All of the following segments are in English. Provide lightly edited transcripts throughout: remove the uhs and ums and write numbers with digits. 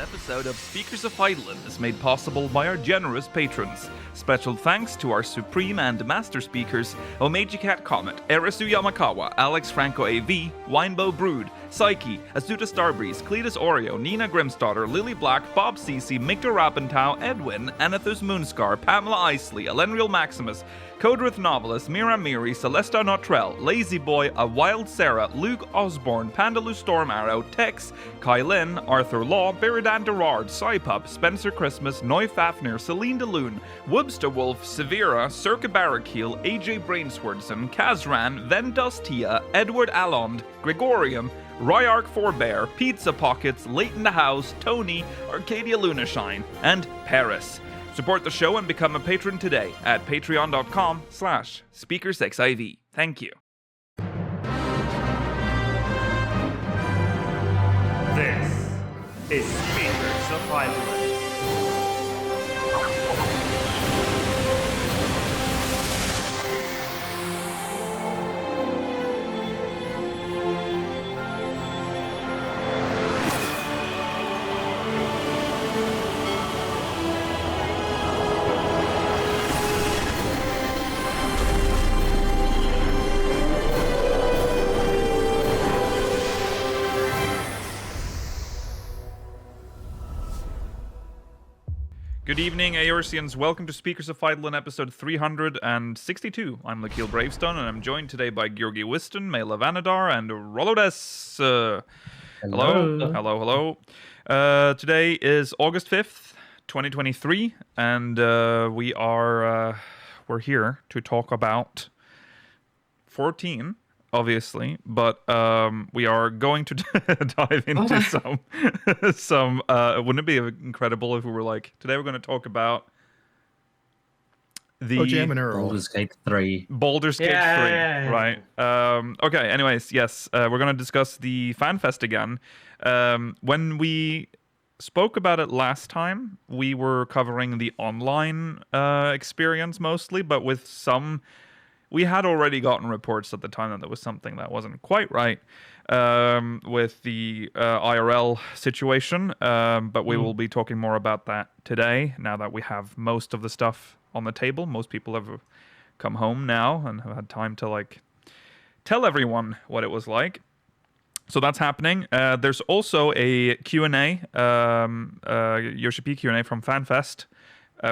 episode of Speakers of Eidolon is made possible by our generous patrons. Special thanks to our supreme and master speakers, Omeji Cat Comet, Erisu Yamakawa, Alex Franco AV, Winebow Brood, Psyche, Azuta Starbreeze, Cletus Oreo, Nina Grimsdaughter, Lily Black, Bob Cece, Mictor Rappentow, Edwin, Anethus Moonscar, Pamela Isley, Elenriel Maximus, Codrith Novelist, Mira Miri, Celesta Notrell, Lazy Boy, A Wild Sarah, Luke Osborne, Pandalu Storm Arrow, Tex, Kylin, Arthur Law, Beridan Derard, Psypup, Spencer Christmas, Noy Fafnir, Celine DeLune, Wubsta Wolf, Severa, Circa Barrakiel, AJ Brainswordson, Kazran, Vendustia, Edward Allond, Gregorium, Ryark Forbear, Pizza Pockets, Leighton the House, Tony, Arcadia Lunashine, and Paris. Support the show and become a patron today at patreon.com/SpeakersXIV. Thank you. This is Speakers of Eidolon. Good evening, Aorsians. Welcome to Speakers of Eidolon, episode 362. I'm Lakil Bravestone, and I'm joined today by Georgi Wiston, Mela Vanadar, and Rolodes. Hello. Today is August 5th, 2023, and we're here to talk about 14, obviously, but we are going to dive into some wouldn't it be incredible if we were like, today we're going to talk about the Baldur's Gate 3. Baldur's Gate 3, right? Okay, anyways, yes, we're going to discuss the Fan Fest again. When we spoke about it last time, we were covering the online experience mostly, but with some... We had already gotten reports at the time that there was something that wasn't quite right with the IRL situation, but we will be talking more about that today, now that we have most of the stuff on the table. Most people have come home now and have had time to, tell everyone what it was like. So that's happening. There's also a Q&A, Yoshi-P Q&A from Fan Fest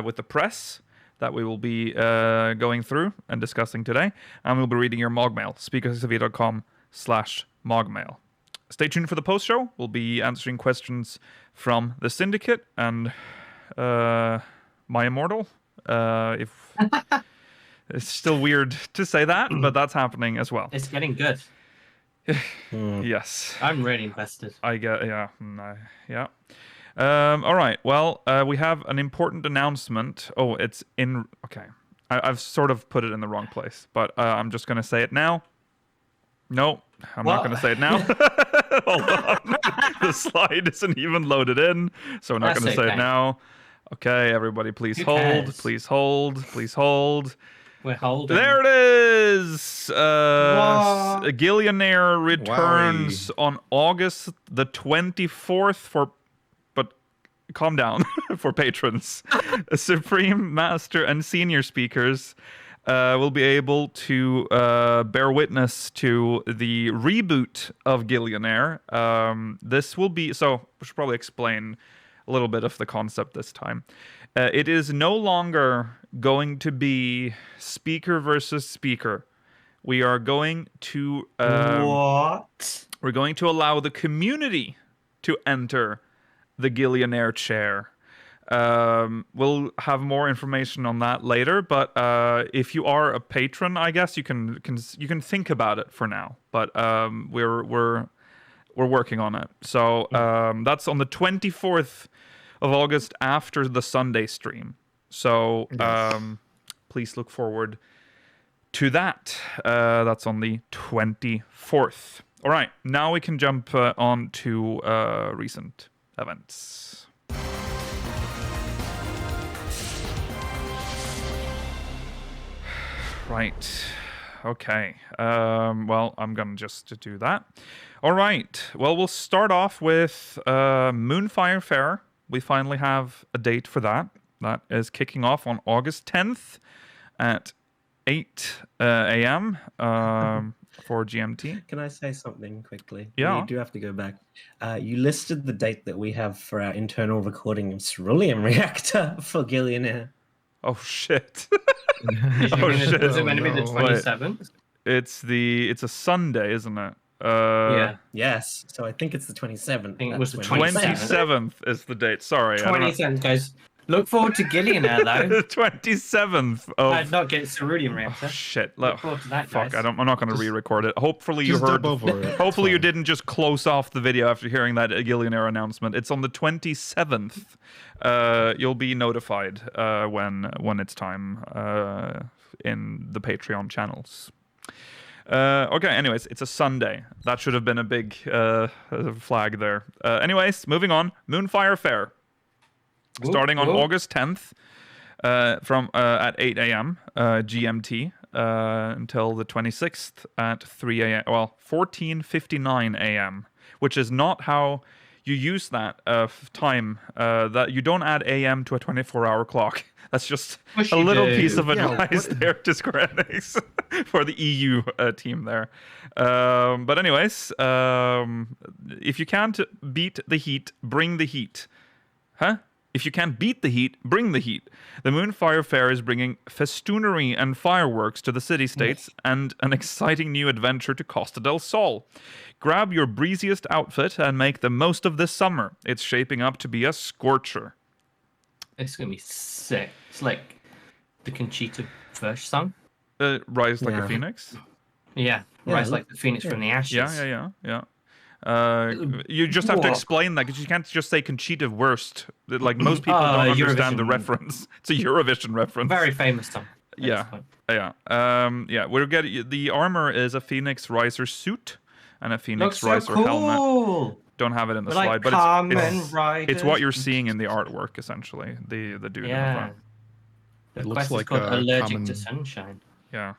with the press, that we will be going through and discussing today. And we'll be reading your MogMail, speakersxv.com/MogMail. Stay tuned for the post-show. We'll be answering questions from the Syndicate and My Immortal. If it's still weird to say that, but that's happening as well. It's getting good. Yes. I'm really invested. Yeah. All right. Well, we have an important announcement. Oh, it's in... Okay. I've sort of put it in the wrong place, but I'm just going to say it now. No, I'm not going to say it now. Hold on. The slide isn't even loaded in, so we're not going to say it now. Okay, everybody, please hold. Please hold. Please hold. We're holding. There it is! Gillionaire returns on August the 24th for... Calm down for patrons. Supreme, Master, and Senior speakers will be able to bear witness to the reboot of Gillionaire. This will be... So, we should probably explain a little bit of the concept this time. It is no longer going to be speaker versus speaker. We are going to... What? We're going to allow the community to enter the Gillionaire chair. We'll have more information on that later, but if you are a patron, I guess you can think about it for now. But we're working on it. So that's on the 24th of August after the Sunday stream. So please look forward to that. That's on the 24th. All right, now we can jump on to recent events. Right. Okay. Well, I'm gonna just do that. All right. Well, we'll start off with Moonfire Faire. We finally have a date for that. That is kicking off on August 10th at 8 a.m. For GMT. Can I say something quickly? Yeah. You do have to go back. You listed the date that we have for our internal recording of Cerulean Reactor for Gillionaire. Oh shit. Oh shit. Is it meant to be the no. 27th? It's a Sunday, isn't it? Yeah. Yes, so I think it's the 27th. I think it was That's the when we 27th is the date. Sorry. I don't know. 27th, guys. Look forward to Gillionaire, though. 27th of... Not get Cerulean Reactor. Oh, shit. Look forward to that, Fuck, guys. I'm not going to re-record it. Hopefully you Just heard... dub over it. Hopefully you It's didn't just close off the video after hearing that Gillionaire announcement. It's on the 27th. You'll be notified when it's time in the Patreon channels. Okay, anyways, it's a Sunday. That should have been a big flag there. Anyways, moving on. Moonfire Faire. Starting on August 10th from at 8 a.m. GMT until the 26th at 3 a.m. Well, 14:59 a.m., which is not how you use that time. That you don't add a.m. to a 24-hour clock. That's just Yes, a you little do. piece of Yeah, advice what- there to Square Enix for the EU team there. But anyways, if you can't beat the heat, bring the heat. Huh? If you can't beat the heat, bring the heat. The Moonfire Faire is bringing festoonery and fireworks to the city-states and an exciting new adventure to Costa del Sol. Grab your breeziest outfit and make the most of this summer. It's shaping up to be a scorcher. It's going to be sick. It's like the Conchita First song. Rise like a Yeah. phoenix. Yeah. Yeah, Rise look- like the phoenix from the ashes. Yeah. You just have to What? explain that because you can't just say Conchita Wurst. Like most people don't understand the Eurovision. reference. It's a Eurovision reference. Very famous song. at Yeah. this point. Yeah. We're getting the armor is a Phoenix Riser suit and a Looks Phoenix so Riser helmet. cool. Don't have it in the We're slide, like but Kamen Riders. it's what you're seeing in the artwork essentially. The dude in the Yeah. front. The It looks quest is like called a Allergic common- to Sunshine. Yeah.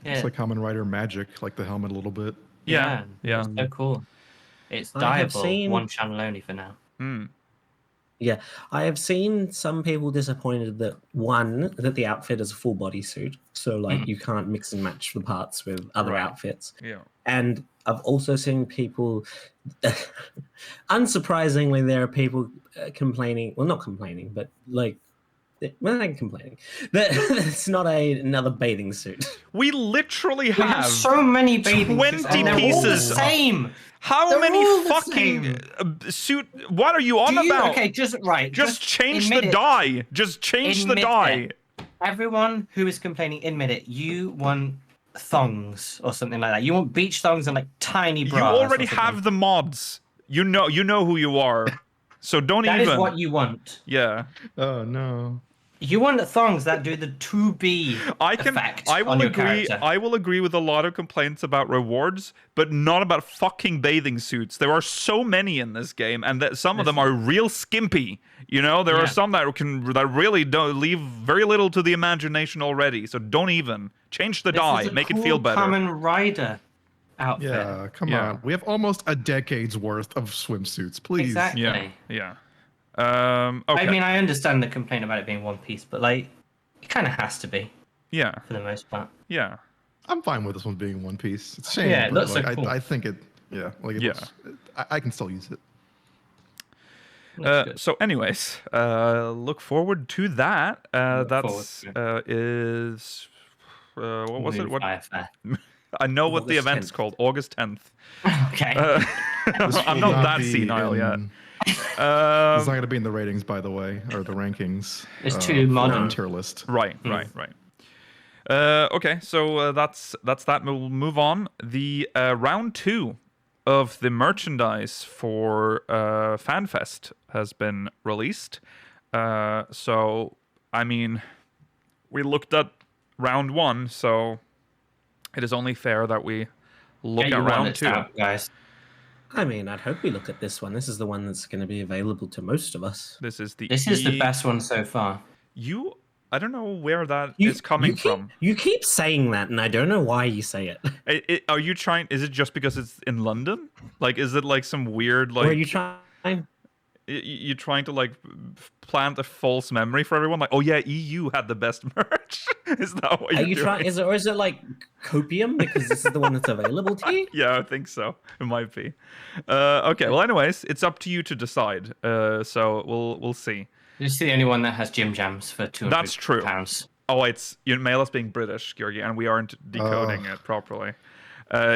Yeah. It's like Kamen Rider magic, like the helmet a little bit. Yeah. It's so cool. It's I have diable. seen- One channel only for now. Yeah, I have seen some people disappointed that the outfit is a full bodysuit, so like you can't mix and match the parts with other Right. outfits. Yeah. And I've also seen people, unsurprisingly, there are people complaining. Well, not complaining, but like, well, I'm complaining that it's not another bathing suit. We literally We have have so many bathing 20 suits, and they're all the pieces. same. how they're many all the fucking same. suit? What are you on Do you, about? okay, just right. Just change admit the it. dye. Just change the Admit dye. it. Everyone who is complaining, admit it. You want thongs or something like that. You want beach thongs and like tiny You bras. or already something. have the mods. You know who you are. So don't That even. is what you want. Yeah. Oh no. You want thongs that do the 2B effect I will on your agree. character. I will agree with a lot of complaints about rewards, but not about fucking bathing suits. There are so many in this game, and that some of them are real skimpy. You know, there are Yeah. some that really don't leave very little to the imagination already. So don't even change the This dye. is a Make it cool feel better. Kamen Rider outfit. Yeah, come Yeah. on. We have almost a decade's worth of swimsuits. Please. Exactly. Yeah. Okay. I mean, I understand the complaint about it being one piece, but like, it kind of has to be yeah. for the most part. Yeah. I'm fine with this one being one piece. It's a shame. Yeah, it but, looks so like, cool. I think it. Yeah. Like it Yeah. looks, I can still use it. Looks good. So, anyways, look forward to that. Look That's forward is what was it? What Moonfire Faire. I know what the August event's 10th. called. August 10th. Okay. This I'm will not that be senile yet. in- It's not going to be in the ratings, by the way, or the rankings. It's too for modern. the tier list. Right. Okay, so that's that. We'll move on. The round 2 of the merchandise for FanFest has been released. So, I mean, we looked at round 1, so it is only fair that we look Get at your round wallets 2. out, guys. I mean, I'd hope we look at this one. This is the one that's going to be available to most of us. This is the This is the best one so far. You I don't know where that is coming from. You keep saying that, and I don't know why you say it. Are you trying? Is it just because it's in London? Like, is it like some weird like? Or are you trying? You're trying to like plant a false memory for everyone, like, oh yeah, EU had the best merch. Is that what you're doing? trying? Is it like copium because this is the one that's available to you? Yeah, I think so. It might be. Okay. Well, anyways, it's up to you to decide. So we'll see. This is the only one that has Jim Jams for £200. That's true. Oh, you mail us being British, Georgi, and we aren't decoding it properly.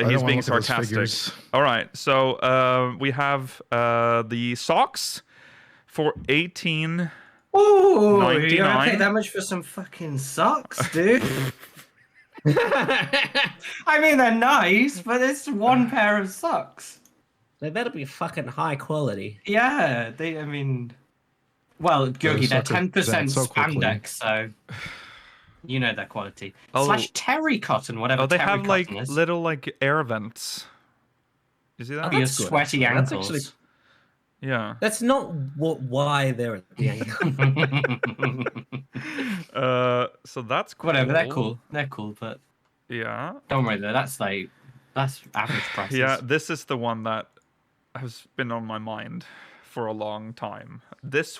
He's being sarcastic. All right, so we have the socks for $18.99. Ooh, you're gonna pay that much for some fucking socks, dude? I mean, they're nice, but it's one pair of socks. They better be fucking high quality. Yeah, I mean, well, Georgi, they're 10% spandex, so you know their quality. Slash terry cotton, whatever. Oh, they terry have like is. little like air vents. You see that? Your sweaty ankles. That's actually, yeah. that's not why they're at the ankle. So that's cool. Whatever, they're cool. They're cool, but yeah. don't worry though. That's average prices. Yeah, this is the one that has been on my mind for a long time. This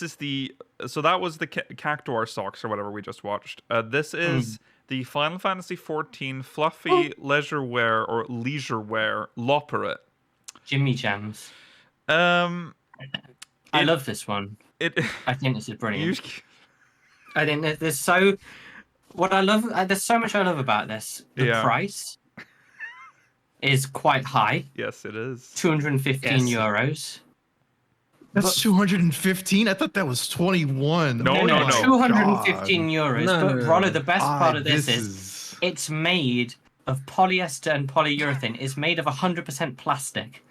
is the, so that was the Cactuar socks or whatever we just watched. This is the Final Fantasy XIV fluffy leisure wear or leisure wear Loperet. Jimmy Jams. I love this one. I think this is brilliant. I think there's so much I love about this. The price is quite high. Yes, it is. 215 euros. That's 215? I thought that was 21. No. 215 euros. But Rollo, the best part of this is it's made of polyester and polyurethane. It's made of 100% plastic.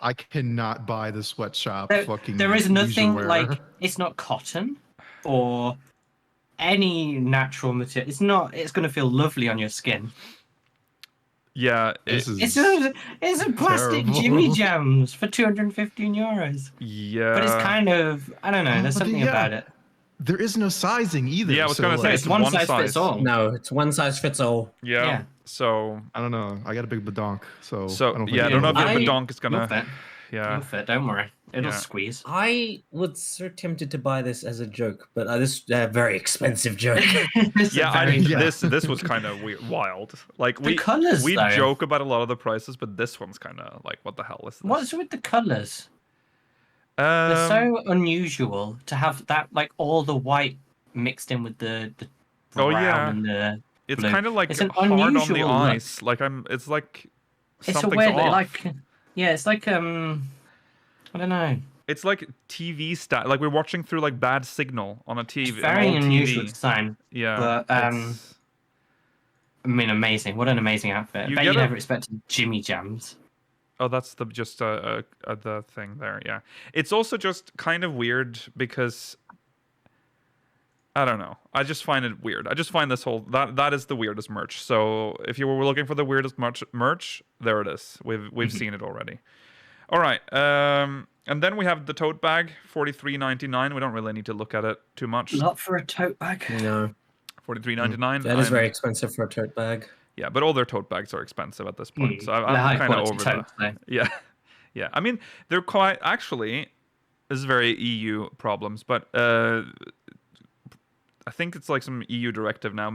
I cannot buy the sweatshop fucking. There is nothing leisure wear. like, it's not cotton or any natural material. It's not. It's going to feel lovely on your skin. Yeah, it's a plastic terrible. Jimmy Jams for 215 euros. Yeah, but it's kind of, I don't know. There's something about it. There is no sizing either. Yeah, I was gonna say it's one size fits all. No, it's one size fits all. Yeah. So I don't know. I got a big badonk, so I don't know if your badonk is gonna. It'll fit. Don't worry. It'll squeeze. I was so tempted to buy this as a joke, but this is a very expensive joke. This was kind of wild. Like we joke about a lot of the prices, but this one's kind of like, what the hell is this? What's with the colors? They're so unusual to have that, like all the white mixed in with the brown and the it's blue. kind of like it's an hard on the unusual eyes. look. Like it's like it's something's a weird off. like it's like I don't know. It's like TV style. Like we're watching through like bad signal on a TV. It's very unusual design. Yeah. But I mean, amazing. What an amazing outfit. I bet you never expected Jimmy Jams. Oh, that's the thing there. Yeah. It's also just kind of weird because I don't know. I just find it weird. I just find this whole that is the weirdest merch. So if you were looking for the weirdest merch, there it is. We've seen it already. All right. And then we have the tote bag, $43.99. We don't really need to look at it too much. Not for a tote bag. No. $43.99. That is very expensive for a tote bag. Yeah, but all their tote bags are expensive at this point. So I'm kind of over that. Yeah. Yeah. I mean, they're quite actually. This is very EU problems, but I think it's like some EU directive now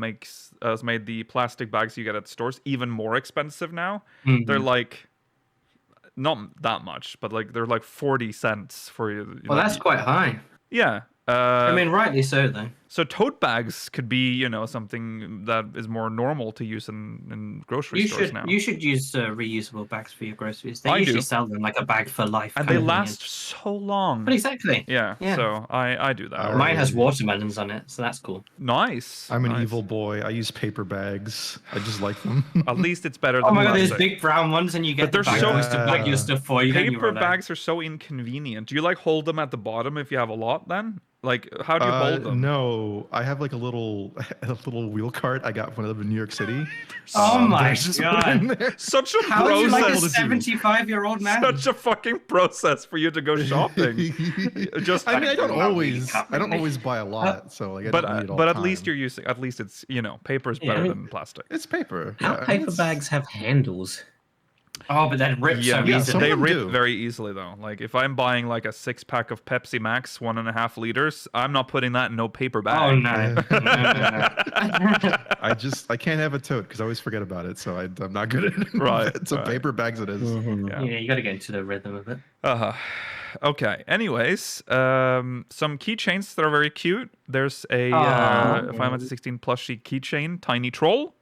has made the plastic bags you get at stores even more expensive now. Mm-hmm. They're like. Not that much, but like they're like 40 cents for you. Well, that's quite high. Yeah. I mean, rightly so, though. So tote bags could be, something that is more normal to use in grocery stores now. You should use reusable bags for your groceries. They usually sell them like a bag for life. And they last so long. But exactly. Yeah. So I do that. Mine has watermelons on it, so that's cool. Nice. I'm an evil boy. I use paper bags. I just like them. At least it's better than oh my god, there's big brown ones and you get the bag to bag your stuff for you. Paper bags are so inconvenient. Do you like hold them at the bottom if you have a lot then? Like, how do you hold them? No, So I have like a little wheel cart I got when I lived in New York City. Oh my Just god! Such a How are you like a process. 75-year-old man? Such a fucking process for you to go shopping. Just I mean, I don't really always buy a lot, so like I don't need it all but the at least time. you're using. At least it's paper is Yeah, better I than plastic. It's paper. How Yeah, I mean, paper it's- bags have handles? Oh, but that rips so Yeah, easily. they rip do. very easily though. Like if I'm buying like a 6-pack of Pepsi Max, 1.5 liters, I'm not putting that in no paper bag. Oh no! No. I can't have a tote because I always forget about it, so I'm not good at it. Right, So right. paper bags it is. Yeah. Yeah, you got to get into the rhythm of it. Okay. Anyways, some keychains that are very cute. There's a Aw. Final Fantasy 16 plushie keychain, Tiny Troll.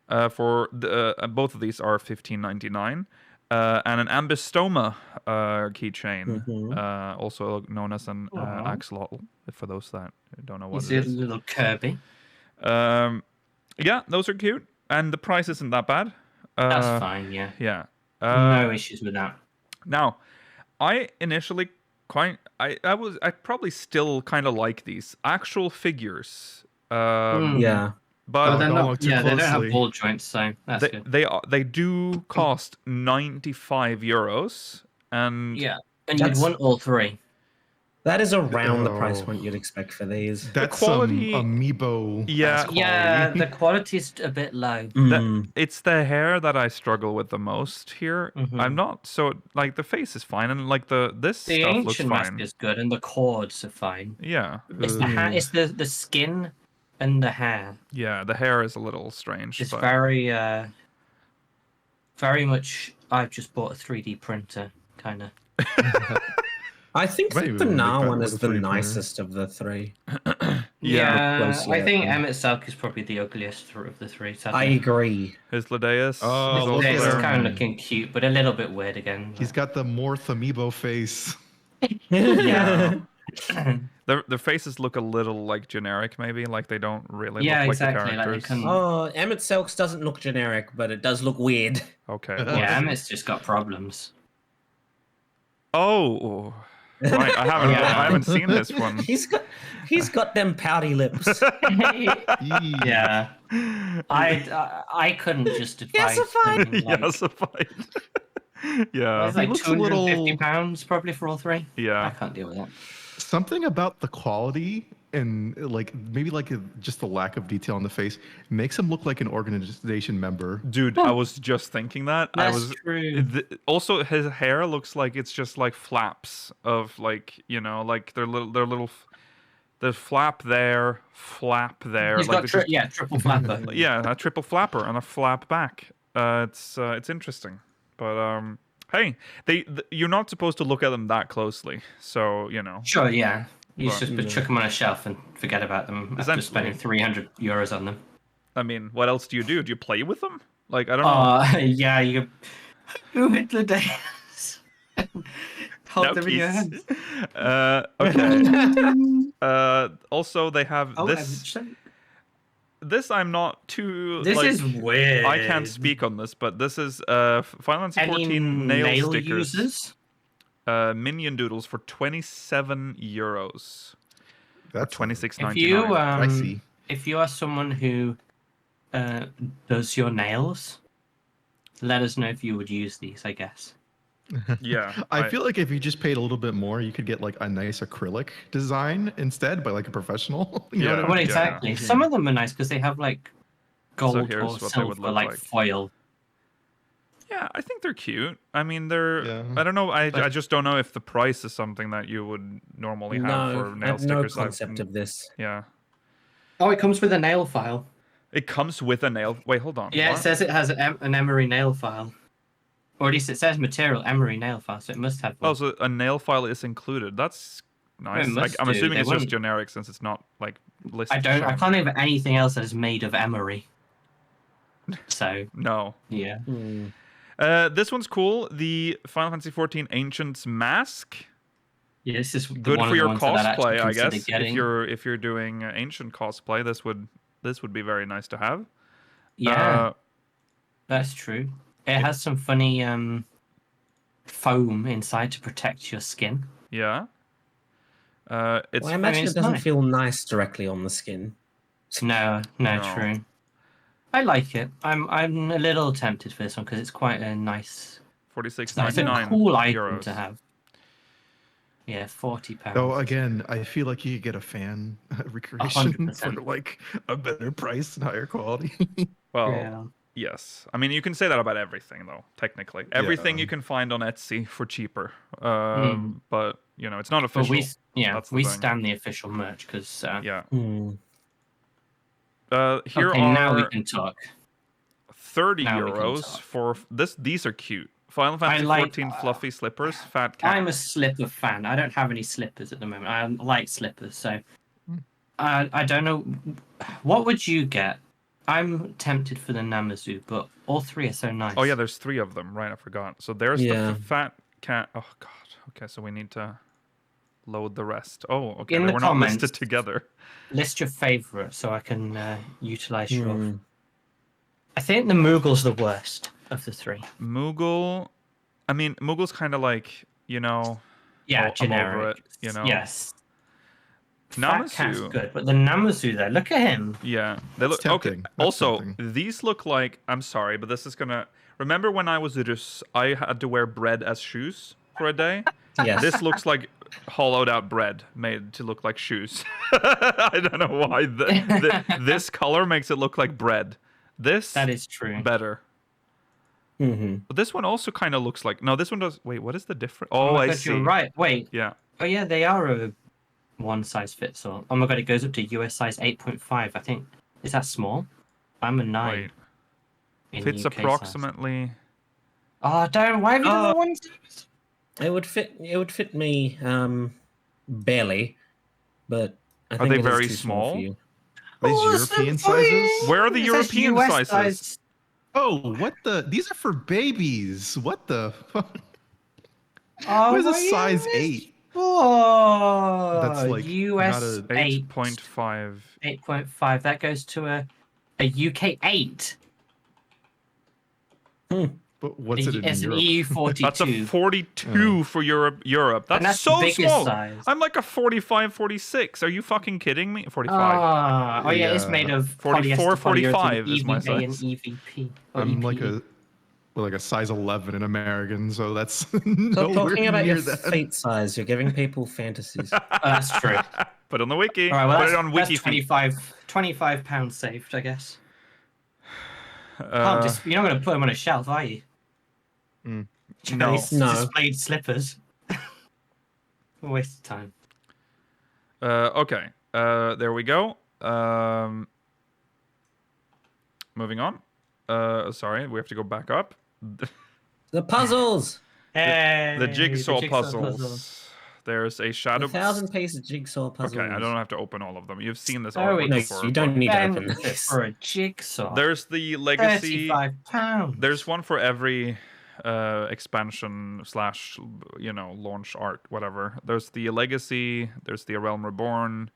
For the both of these are $15.99. And an Ambistoma keychain, also known as an axolotl, for those that don't know what You it see a is. little Kirby. Yeah, those are cute, and the price isn't that bad. That's fine. Yeah. Yeah. No issues with that. Now, I initially I probably still kind of like these actual figures. Yeah. But they're don't not. look too Yeah, they don't have closely. ball joints, so that's good. they do cost €95, and Yeah, and you'd That's- want all three. That is around the Oh. price point you'd expect for these. That's quality- some amiibo. Yeah. quality. Yeah, the quality's a bit low. it's the hair that I struggle with the most here. I'm not so like the face is fine, and like this The stuff looks ancient mask fine. is good, and the cords are fine. Yeah, It's the it's the skin and the hair. yeah, the hair is a little strange. It's but very very much. I've just bought a 3D printer, kind of. I think Maybe the we'll make Nah that one with is a the 3D printer. nicest of the three. Yeah, close, I yeah. think Emmett Selk is probably the ugliest of the three. I Sadly. agree. His Ladeus. Oh, is look also at It's there. him. kind of looking cute, but a little bit weird again. He's got the Morph amiibo face. Yeah. Their faces look a little like generic, maybe like they don't really Yeah, look exactly, like the like they characters. can- Oh, Emmett Selks doesn't look generic, but it does look weird. Okay. Yeah, Emmett's just got problems. Oh, right. I haven't seen this one. He's got them pouty lips. Yeah, I couldn't justify. Yes, a fine. spending, like, Yes, a fight. Yeah. it's like looks a little- £250 probably for all three. I Yeah. can't deal with that. Something about the quality and like maybe like just the lack of detail on the face makes him look like an organization member. Dude, I was just thinking that. That's true. Also, his hair looks like it's just like flaps of like like there's flap there. He's like got it's just- triple flapper. yeah, a triple flapper and a flap back. It's interesting, but hey, you're not supposed to look at them that closely, so Sure, yeah. You Well, just chuck them on a shelf and forget about them after Essentially. spending €300 on them. I mean, what else do you do? Do you play with them? Like I don't know. Yeah, you who hit the days? Hold No them in your keys. hands. Okay. Also, they have this. I'm- This I'm not too. This like, is weird. I can't speak on this, but this is Final Fantasy Any 14 nail stickers. users? Minion doodles for €27. That's $26.99. If you pricey. if you are someone who does your nails, let us know if you would use these. I guess. Yeah, I feel like if you just paid a little bit more, you could get like a nice acrylic design instead by like a professional. You know what I Yeah. mean? Well, exactly. Some of them are nice because they have like gold here's or what they silver would look like like. foil. Yeah, I think they're cute. I mean, they're. Yeah. I don't know. I just don't know if the price is something that you would normally have No, for I nail have no stickers. concept of this. Yeah, Oh, it comes with a nail file. it comes with a nail. Wait, hold on. Yeah, what? it says it has an emery nail file. Or at least it says material emery nail file, so it must have one. Oh, so a nail file is included. That's nice. It Like, must I'm do. assuming They it's just wouldn't- generic since it's not like listed. I shown. can't think of anything else that is made of emery. So No. yeah. This one's cool. The Final Fantasy 14 Ancient's Mask. Yeah, this is Good one for of the your ones that I'd actually cosplay, I consider guess. getting. If you're doing ancient cosplay, this would be very nice to have. Yeah, that's true. It has some funny foam inside to protect your skin. Yeah. I imagine it doesn't feel nice directly on the skin. No, true. I like it. I'm a little tempted for this one because it's quite a nice. $46.99. It's a cool item to have. Yeah, £40. Oh, again, I feel like you could get a fan recreation 100%. for like a better price and higher quality. Well, yes. I mean, you can say that about everything, though. Technically, everything you can find on Etsy for cheaper. But you know, it's not official. We stand the official merch because. Here okay, are now we can talk. €30 for this. These are cute. Final Fantasy 14 fluffy slippers, fat cat. I'm a slipper fan. I don't have any slippers at the moment. I like slippers, so I don't know. What would you get? I'm tempted for the Namazu, but all three are so nice. Oh yeah, there's 3 of them. Right, I forgot. So there's the fat cat. Oh god. Okay, so we need to load the rest. Oh, okay. In the we're comments, not listed together. List your favorite so I can utilize your. I think the Moogle's the worst of the 3. Moogle, I mean, Moogle's kind of like, you know. Yeah, generic. I'm over it, you know. Yes. Namazu. Fat Cat's good, but the Namazu there, look at him. Yeah, they look okay. Also, these look like, I'm sorry, but this is gonna. Remember when I was I had to wear bread as shoes for a day. Yes. This looks like hollowed out bread made to look like shoes. I don't know why this color makes it look like bread. That is true. Better. But this one also kind of looks like. No, this one does. Wait, what is the difference? Oh, I see. You're right. Wait. Yeah. Oh yeah, they are a one size fits all. Oh my god, it goes up to US size 8.5. I think. Is that small? I'm a 9. Wait. Fits UK approximately. Size. Oh damn! Why have you done the one size? It would fit me barely, but I think are they it is very too small for you. These European sizes? Where are the European sizes? Oh, what the? These are for babies. What the fuck? Oh, what is a size 8? Oh, that's like US 8.5. 8.5. That goes to a UK 8. But what's it in it's Europe? An EU 42. That's a 42 for Europe. That's so small. Size. I'm like a 45, 46. Are you fucking kidding me? 45. Oh yeah, it's made of 44, 45 is my size. And EVP. I'm like a size 11 in American, so that's Stop talking about your feet size. You're giving people fantasies. That's true. Put it on the wiki. All right, well, put it on wiki. £25 saved, I guess. You're not going to put them on a shelf, are you? No. Displayed slippers. A waste of time. Okay. There we go. Moving on. Sorry, we have to go back up. The puzzles. The jigsaw puzzles. There's a shadow. 1,000-piece jigsaw puzzle. Okay, I don't have to open all of them. You've seen this artwork before. You don't need to open this for a jigsaw. There's the legacy. £35. There's one for every expansion / launch art, whatever. There's the legacy. There's the A Realm Reborn,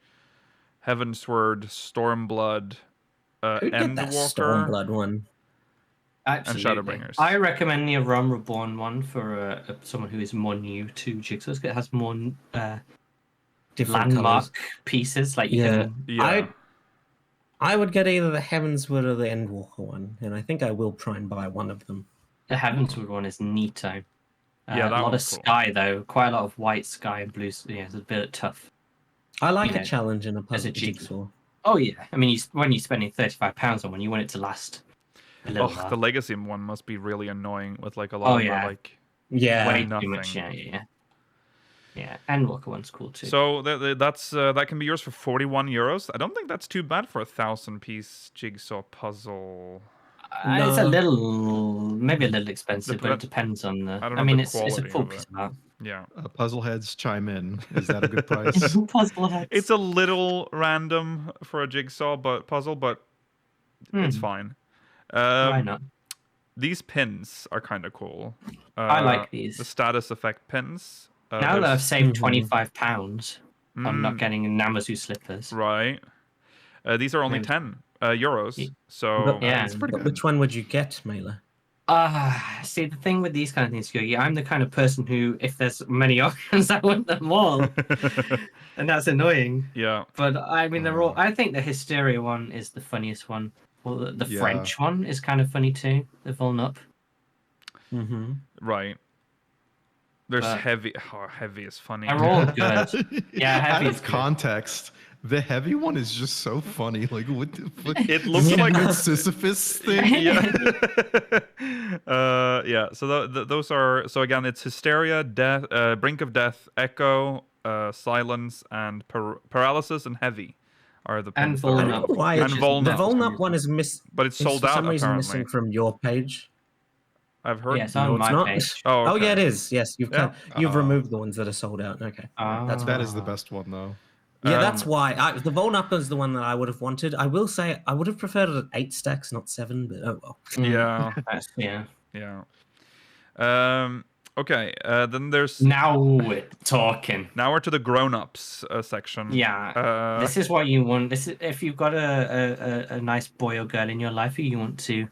Heavensward, Stormblood, Endwalker, Stormblood one. Absolutely. And Shadowbringers. I recommend the A Realm Reborn one for someone who is more new to Jigsaws. It has more different landmark colors. Pieces. Like I would get either the Heavensward or the Endwalker one, and I think I will try and buy one of them. The Heavensward one is neato. Yeah, a lot of sky though. Quite a lot of white sky and blue. Yeah, it's a bit tough. I like a challenge in a puzzle jigsaw. Oh yeah, I mean, when you're spending £35 on one, you want it to last. The legacy one must be really annoying with like a lot of way nothing. Too much, yeah. Endwalker one's cool too. So that can be yours for €41. I don't think that's too bad for a 1,000-piece jigsaw puzzle. No. It's maybe a little expensive, but it depends on the. I mean, it's a full piece of art. Yeah. Puzzle heads chime in. Is that a good price? Puzzle heads. It's a little random for a jigsaw puzzle, but it's fine. Why not? These pins are kind of cool. I like these. The status effect pins. Now that I've saved £25 on not getting Namazu slippers. Right. These are only €10. So yeah, it's pretty good. Which one would you get, Mailer? See, the thing with these kind of things, Yogi, I'm the kind of person who, if there's many options, I want them all. And that's annoying. Yeah. But I mean, they're all. I think the Hysteria one is the funniest one. Well, the French one is kind of funny too. The Volnup. Mm-hmm. Right. There's Heavy. Oh, Heavy is funny. They're all good. Yeah, Heavy Out is of good. context, the Heavy one is just so funny. Like, what the fuck? It looks like a Sisyphus thing. Yeah. Yeah. So those are. So again, it's Hysteria, Death, Brink of Death, Echo, Silence, and Paralysis, and Heavy are the And pins that are- Volnup. Why And Volnup. the Volnup one is missing, but it's sold for out some reason apparently. missing from your page. I've heard. Yeah, it's on No, it's my not. page. Oh, Oh okay. yeah, it is. Yes, you've Yeah. you've removed the ones that are sold out. Okay, that's That is the best one, though. yeah. That's why the Volnup is the one that I would have wanted. I will say I would have preferred it at 8 stacks, not 7. But oh well. Yeah. Yeah. Yeah. Okay. Then there's. Now we're talking. Now we're to the grown-ups section. Yeah. This is what you want. This is if you've got a nice boy or girl in your life who you want to,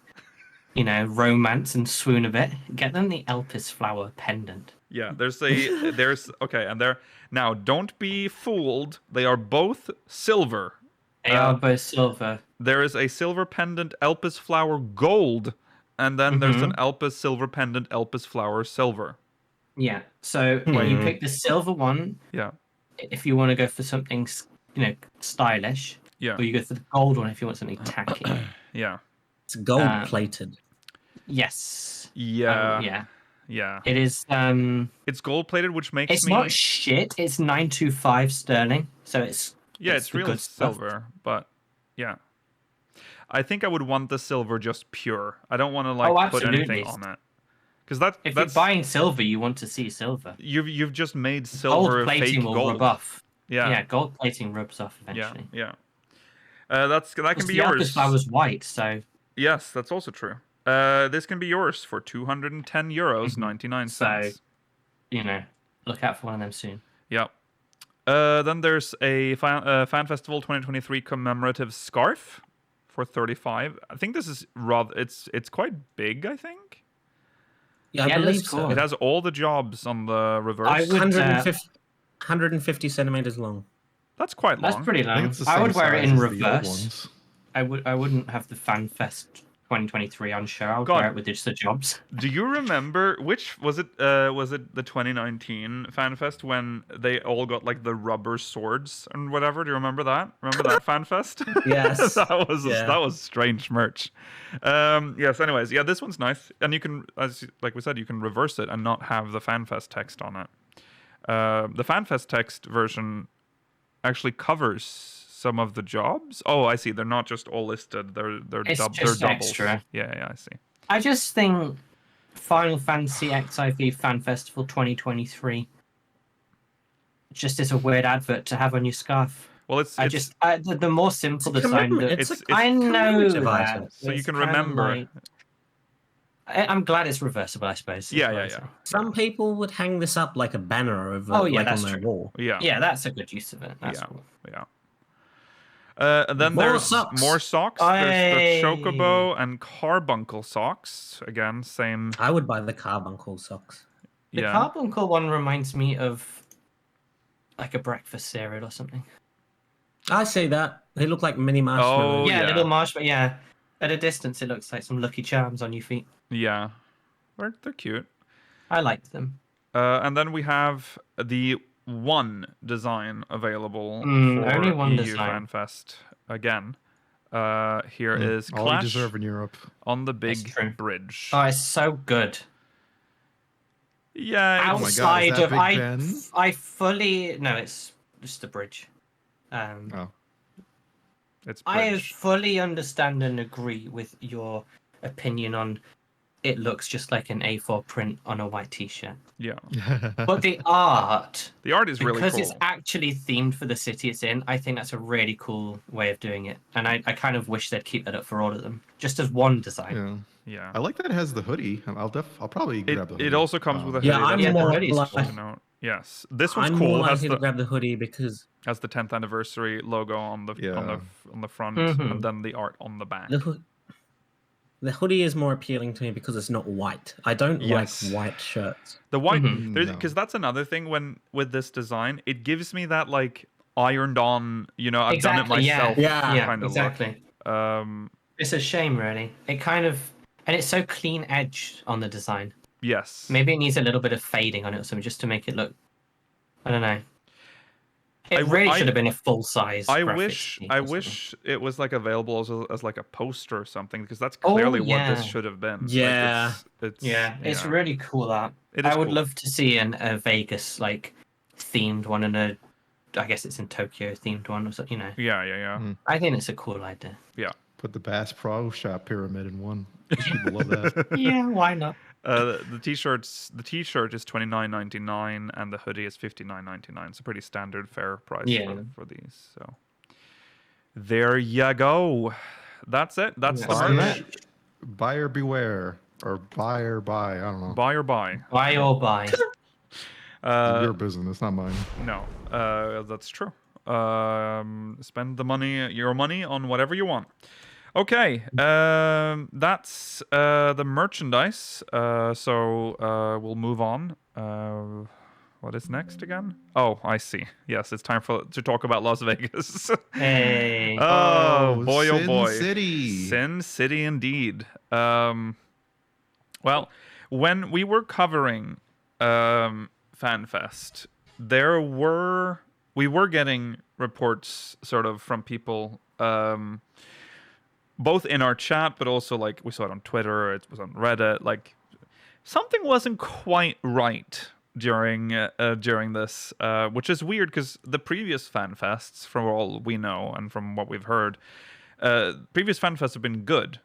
romance and swoon a bit, get them the Elpis flower pendant. Yeah, there's okay, and they're now don't be fooled. They are both silver. They are both silver. There is a silver pendant Elpis flower gold, and then there's an Elpis silver pendant Elpis flower silver. Yeah. So you pick the silver one. Yeah. If you want to go for something, stylish. Yeah. Or you go for the gold one if you want something tacky. Yeah. It's gold plated. Yes. Yeah. Yeah. Yeah. It is. It's gold plated, which makes It's me. not shit. It's 925 sterling. So it's. Yeah, it's the real good stuff. silver, but yeah. I think I would want the silver just pure. I don't want to put absolutely. anything on it. Because If you're buying silver, you want to see silver. You've just made silver Gold plating fake will gold. rub off. Yeah. Yeah, gold plating rubs off eventually. Yeah. That can be the yours. Elpis flower's white, so. Yes, that's also true. This can be yours for €210, 99 cents. So, look out for one of them soon. Yeah. Then there's a Fan Festival 2023 commemorative scarf for 35. I think this is rather. It's quite big. I think. Yeah, I believe so. It has all the jobs on the reverse. 150 centimeters long. That's quite long. That's pretty long. I would wear it in reverse. I wouldn't have the Fan Fest 2023 on show. I would wear it with just the jobs. Do you remember which was it? Was it the 2019 FanFest when they all got like the rubber swords and whatever? Do you remember that? Remember that FanFest? Yes. that was strange merch. Yes. Anyways, yeah, this one's nice, and you can, like we said, you can reverse it and not have the FanFest text on it. The FanFest text version actually covers some of the jobs. Oh, I see. They're not just all listed. They're doubles. Extra. Yeah, I see. I just think Final Fantasy XIV Fan Festival 2023 just is a weird advert to have on your scarf. Well, the more simple design. I know that. So you can remember. I'm glad it's reversible, I suppose. Yeah. Some people would hang this up like a banner over on their wall. Yeah, that's a good use of it. That's cool. Yeah. And then More there's socks. more socks. There's the Chocobo and Carbuncle socks. Again, same. I would buy the Carbuncle socks. The Carbuncle one reminds me of like a breakfast cereal or something. I see that. They look like mini marshmallows. Oh, yeah, little marshmallow. Yeah. At a distance, it looks like some Lucky Charms on your feet. Yeah. They're cute. I liked them. And then we have the one design available for only one EU design. FanFest again. Here is all Clash you deserve in Europe on the big bridge. Oh, it's so good. Yeah. Outside of I fully it's just a bridge. It's I bridge. fully understand and agree with your opinion on it looks just like an A4 print on a white t-shirt. Yeah. But the art is really cool. because it's actually themed for the city it's in. I think that's a really cool way of doing it, and I kind of wish they'd keep that up for all of them, just as one design. Yeah. I like that it has the hoodie. I'll probably grab the hoodie. It also comes with a hoodie. Yeah, I'm more like, yes, this one's I'm cool. more Has likely to grab the hoodie because has the 10th anniversary logo on the on the front, Mm-hmm. and then the art on the back. the The hoodie is more appealing to me because it's not white. I don't like white shirts. The white, because that's another thing with this design. It gives me that like ironed on, I've done it myself. Kind of exactly. Look. It's a shame, really. It kind of, and it's so clean edged on the design. Yes. Maybe it needs a little bit of fading on it or something just to make it look. I don't know. It really should have been a full size. I wish it was like available as like a poster or something, because that's clearly what this should have been. Yeah. It's really cool. I would love to see a Vegas like themed one and I guess it's in Tokyo themed one or something. Yeah. I think it's a cool idea. Yeah. Put the Bass Pro Shop pyramid in one. People love that. Yeah, why not? The t-shirt is $29.99 and the hoodie is $59.99. It's a pretty standard fair price for these. So there you go. That's it. That's the merch. Buyer beware, or buy or buy. I don't know. Buy or buy. Buy or buy. Your business, not mine. No, that's true. Spend your money on whatever you want. Okay, that's the merchandise. So we'll move on. What is next again? Oh, I see. Yes, it's time to talk about Las Vegas. Hey. Oh boy, Sin oh boy. City. Sin City indeed. Well, when we were covering FanFest, we were getting reports sort of from people, both in our chat, but also like we saw it on Twitter, it was on Reddit, like something wasn't quite right during this, which is weird because the previous FanFests, from all we know and from what we've heard, previous FanFests have been good.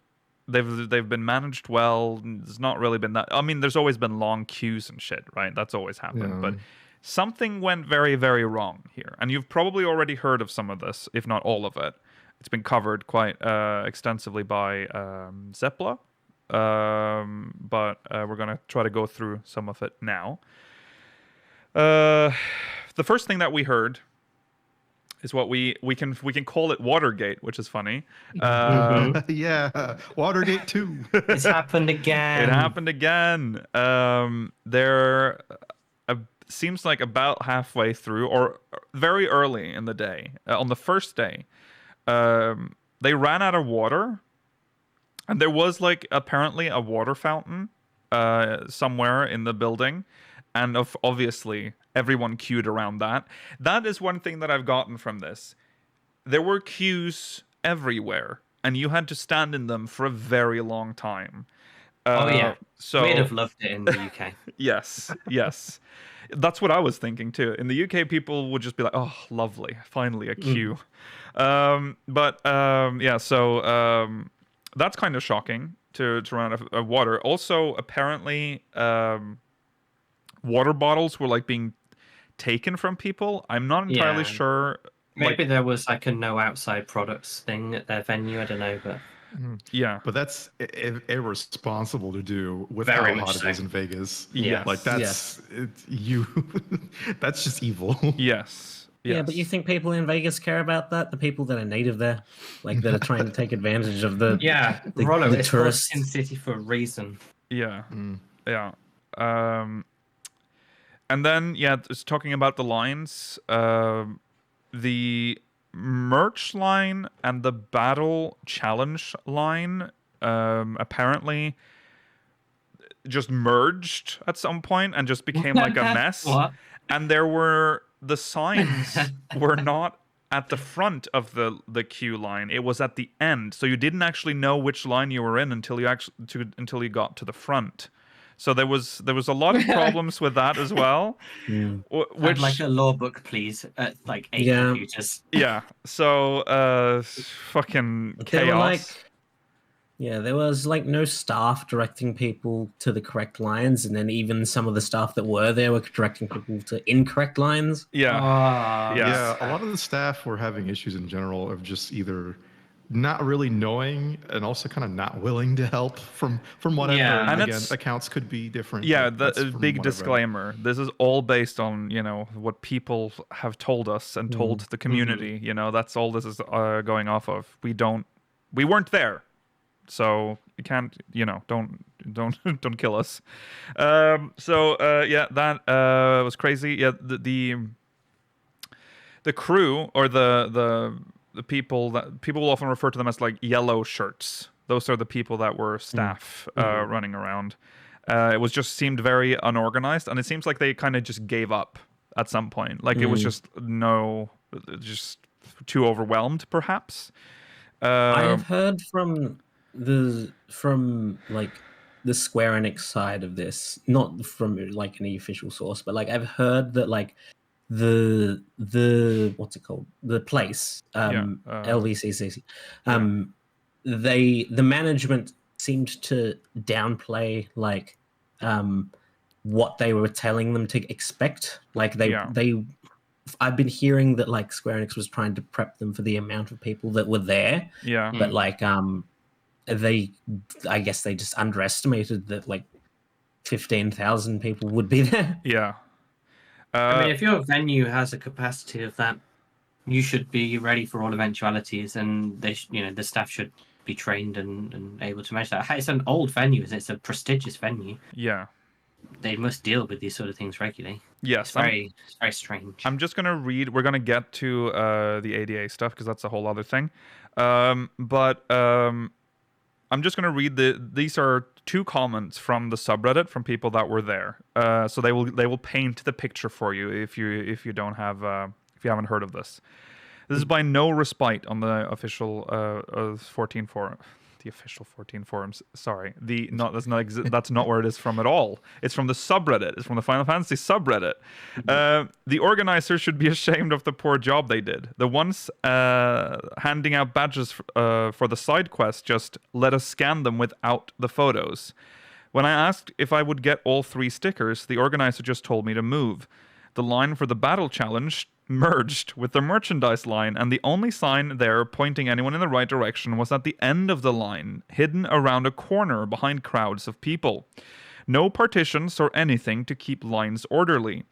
They've been managed well. There's not really been that. I mean, there's always been long queues and shit, right? That's always happened. But something went very, very wrong here, and you've probably already heard of some of this, if not all of it. It's been covered quite extensively by Zeppla, but we're gonna try to go through some of it now. The first thing that we heard is what we can call it Watergate, which is funny. Yeah, Watergate 2. It's happened again. It happened again. There seems like about halfway through, or very early in the day, on the first day, they ran out of water, and there was like apparently a water fountain somewhere in the building. And obviously, everyone queued around that. That is one thing that I've gotten from this. There were queues everywhere, and you had to stand in them for a very long time. So we'd have loved it in the UK. Yes. That's what I was thinking too. In the UK, people would just be like, "Oh, lovely, finally a queue." So that's kind of shocking to run out of water. Also, apparently, water bottles were like being taken from people. I'm not entirely sure. Maybe there was like a no outside products thing at their venue. I don't know, but but that's irresponsible to do with Very how much hot it is in Vegas. Yeah, like that's that's just evil. Yes. Yeah, but you think people in Vegas care about that? The people that are native there, like that are trying to take advantage of the Rollo, the it's tourists. Sin City for a reason. Yeah. And then, just talking about the lines, the merch line and the battle challenge line apparently just merged at some point and just became like a mess. What? And the signs were not at the front of the queue line. It was at the end. So you didn't actually know which line you were in until you got to the front. So there was a lot of problems with that as well. I'd like a law book, please, at like 8 computers. Yeah. So fucking chaos. There was like no staff directing people to the correct lines, and then even some of the staff that were there were directing people to incorrect lines. Yeah. A lot of the staff were having issues in general of just either not really knowing and also kind of not willing to help from whatever. And again, accounts could be different. Yeah, the big disclaimer. This is all based on, what people have told us and told the community. That's all this is going off of. We weren't there. So, can't, don't kill us. That was crazy. Yeah, the crew, or the people will often refer to them as like yellow shirts. Those are the people that were staff running around. It just seemed very unorganized, and it seems like they kind of just gave up at some point. Like it was just too overwhelmed, perhaps. I have heard from the Square Enix side of this, not from like any official source, but like I've heard that like the what's it called, the place LVCC, the management seemed to downplay like what they were telling them to expect. Like I've been hearing that like Square Enix was trying to prep them for the amount of people that were there. Yeah. But like I guess they just underestimated that like 15,000 people would be there. Yeah. I mean, if your venue has a capacity of that, you should be ready for all eventualities, and the staff should be trained and able to manage that. It's an old venue, it's a prestigious venue. Yeah. They must deal with these sort of things regularly. Yes. It's very strange. I'm just going to read. We're going to get to the ADA stuff because that's a whole other thing. But I'm just going to read these are 2 comments from the subreddit from people that were there. So they will paint the picture for you if you don't have if you haven't heard of this. This is by No Respite on the official 14 forum. The official 14 forums. Sorry, that's not where it is from at all. It's from the subreddit. It's from the Final Fantasy subreddit. The organizers should be ashamed of the poor job they did. The ones handing out badges for the side quest just let us scan them without the photos. When I asked if I would get all 3 stickers, the organizer just told me to move. The line for the battle challenge merged with the merchandise line, and the only sign there pointing anyone in the right direction was at the end of the line, hidden around a corner behind crowds of people. No partitions or anything to keep lines orderly.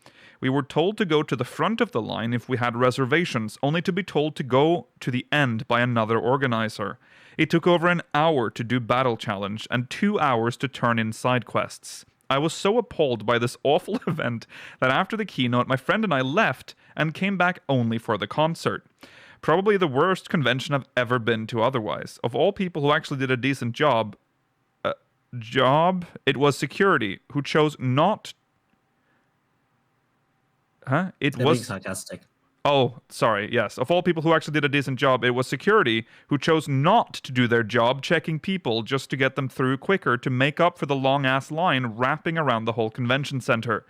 We were told to go to the front of the line if we had reservations, only to be told to go to the end by another organizer. It took over an hour to do battle challenge and 2 hours to turn in side quests. I was so appalled by this awful event that after the keynote, my friend and I left and came back only for the concert. Probably the worst convention I've ever been to otherwise. Of all people who actually did a decent job, it was security who chose not... Huh? It was... being sarcastic. Oh, sorry, yes. Of all people who actually did a decent job, it was security who chose not to do their job checking people just to get them through quicker to make up for the long-ass line wrapping around the whole convention center.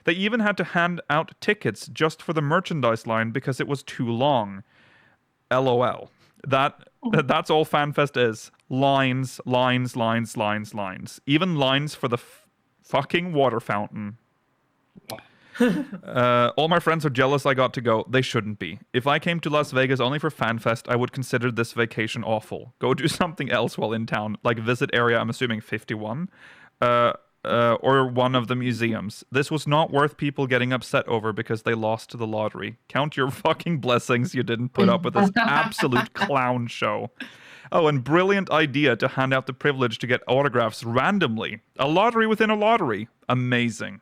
They even had to hand out tickets just for the merchandise line because it was too long. LOL. That's all FanFest is. Lines, lines, lines, lines, lines. Even lines for the fucking water fountain. All my friends are jealous I got to go. They shouldn't be. If I came to Las Vegas only for FanFest, I would consider this vacation awful. Go do something else while in town, like visit area, I'm assuming 51, or one of the museums. This was not worth people getting upset over because they lost the lottery. Count your fucking blessings you didn't put up with this absolute clown show. Oh, and brilliant idea to hand out the privilege to get autographs randomly. A lottery within a lottery. Amazing.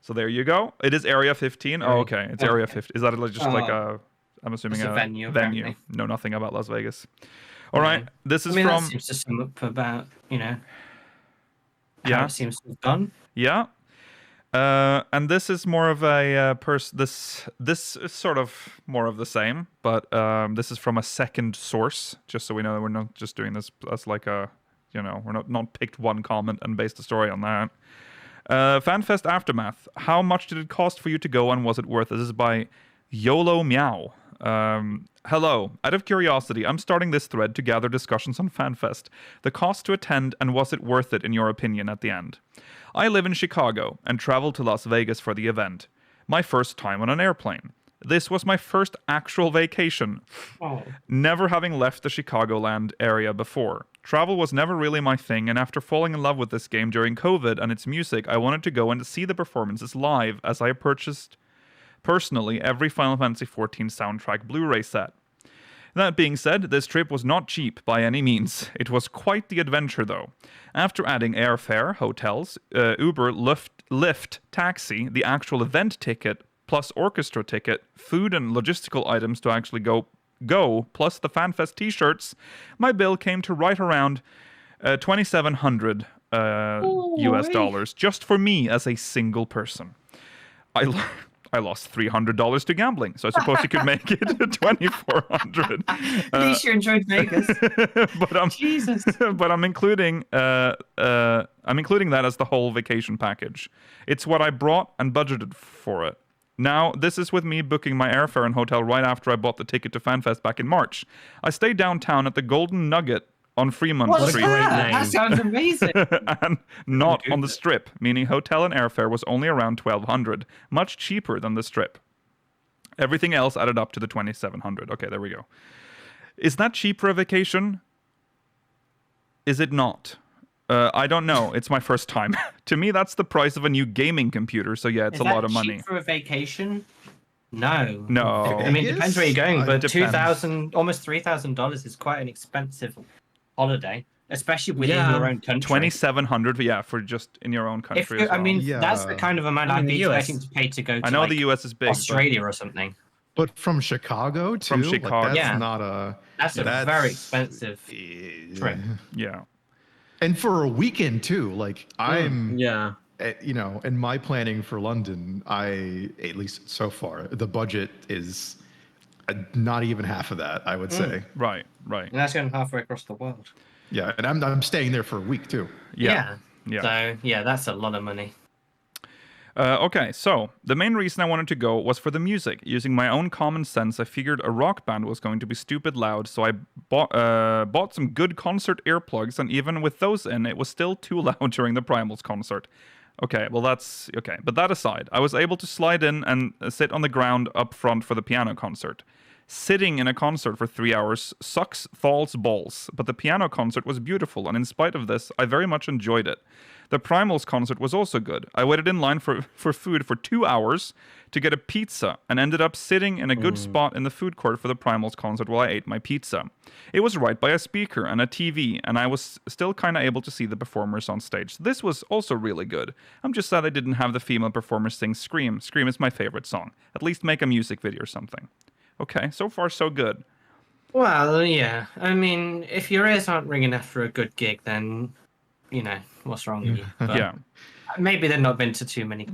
So there you go. It is Area 15. Oh, okay. It's Area 15. Is that just like I'm assuming a venue. Know nothing about Las Vegas. All right. This is from... that seems to sum up about, how it seems to have gone. Yeah. And this is more of a this is sort of more of the same, but this is from a second source, just so we know that we're not just doing this as like a, we're not picked one comment and based a story on that. FanFest Aftermath. How much did it cost for you to go, and was it worth it? This is by YOLO Meow. Hello. Out of curiosity, I'm starting this thread to gather discussions on FanFest. The cost to attend, and was it worth it in your opinion at the end? I live in Chicago and traveled to Las Vegas for the event. My first time on an airplane. This was my first actual vacation. Oh. Never having left the Chicagoland area before. Travel was never really my thing, and after falling in love with this game during COVID and its music, I wanted to go and see the performances live, as I purchased, personally, every Final Fantasy XIV soundtrack Blu-ray set. That being said, this trip was not cheap by any means. It was quite the adventure, though. After adding airfare, hotels, Uber, Lyft, taxi, the actual event ticket, plus orchestra ticket, food and logistical items to actually go, plus the FanFest t-shirts, my bill came to right around $2,700 US dollars just for me as a single person. I lost $300 to gambling, so I suppose you could make it $2,400. At least you enjoyed Vegas. Jesus. But I'm including that as the whole vacation package. It's what I brought and budgeted for it. Now, this is with me booking my airfare and hotel right after I bought the ticket to FanFest back in March. I stayed downtown at the Golden Nugget on Fremont Street. That sounds amazing. And not on the Strip, meaning hotel and airfare was only around $1,200, much cheaper than the Strip. Everything else added up to the $2,700. Okay, there we go. Is that cheap for a vacation? Is it not? I don't know. It's my first time. To me, that's the price of a new gaming computer. So yeah, it's a lot of money. Cheap for a vacation? No. No. I mean, it depends where you're going, but $2,000, almost $3,000 is quite an expensive holiday, especially within your own country. $2,700, for just in your own country. That's the kind of amount I'd be expecting to pay to go to. I know the US is big, Australia or something. But from Chicago too. From Chicago, that's a very expensive trip. Yeah, and for a weekend too. Like in my planning for London, at least so far, the budget is not even half of that, I would say. Right. And that's going halfway across the world. Yeah, and I'm staying there for a week too. Yeah. So that's a lot of money. Okay, so the main reason I wanted to go was for the music. Using my own common sense, I figured a rock band was going to be stupid loud, so I bought some good concert earplugs, and even with those in, it was still too loud during the Primals concert. Okay, well that's okay. But that aside, I was able to slide in and sit on the ground up front for the piano concert. Sitting in a concert for 3 hours sucks false balls, but the piano concert was beautiful, and in spite of this, I very much enjoyed it. The Primals concert was also good. I waited in line for food for 2 hours to get a pizza and ended up sitting in a good spot in the food court for the Primals concert while I ate my pizza. It was right by a speaker and a TV, and I was still kind of able to see the performers on stage. This was also really good. I'm just sad I didn't have the female performers sing Scream. Scream is my favorite song. At least make a music video or something. Okay, so far so good. Well, yeah. I mean, if your ears aren't ringing after a good gig, then, what's wrong with you? But maybe they've not been to too many.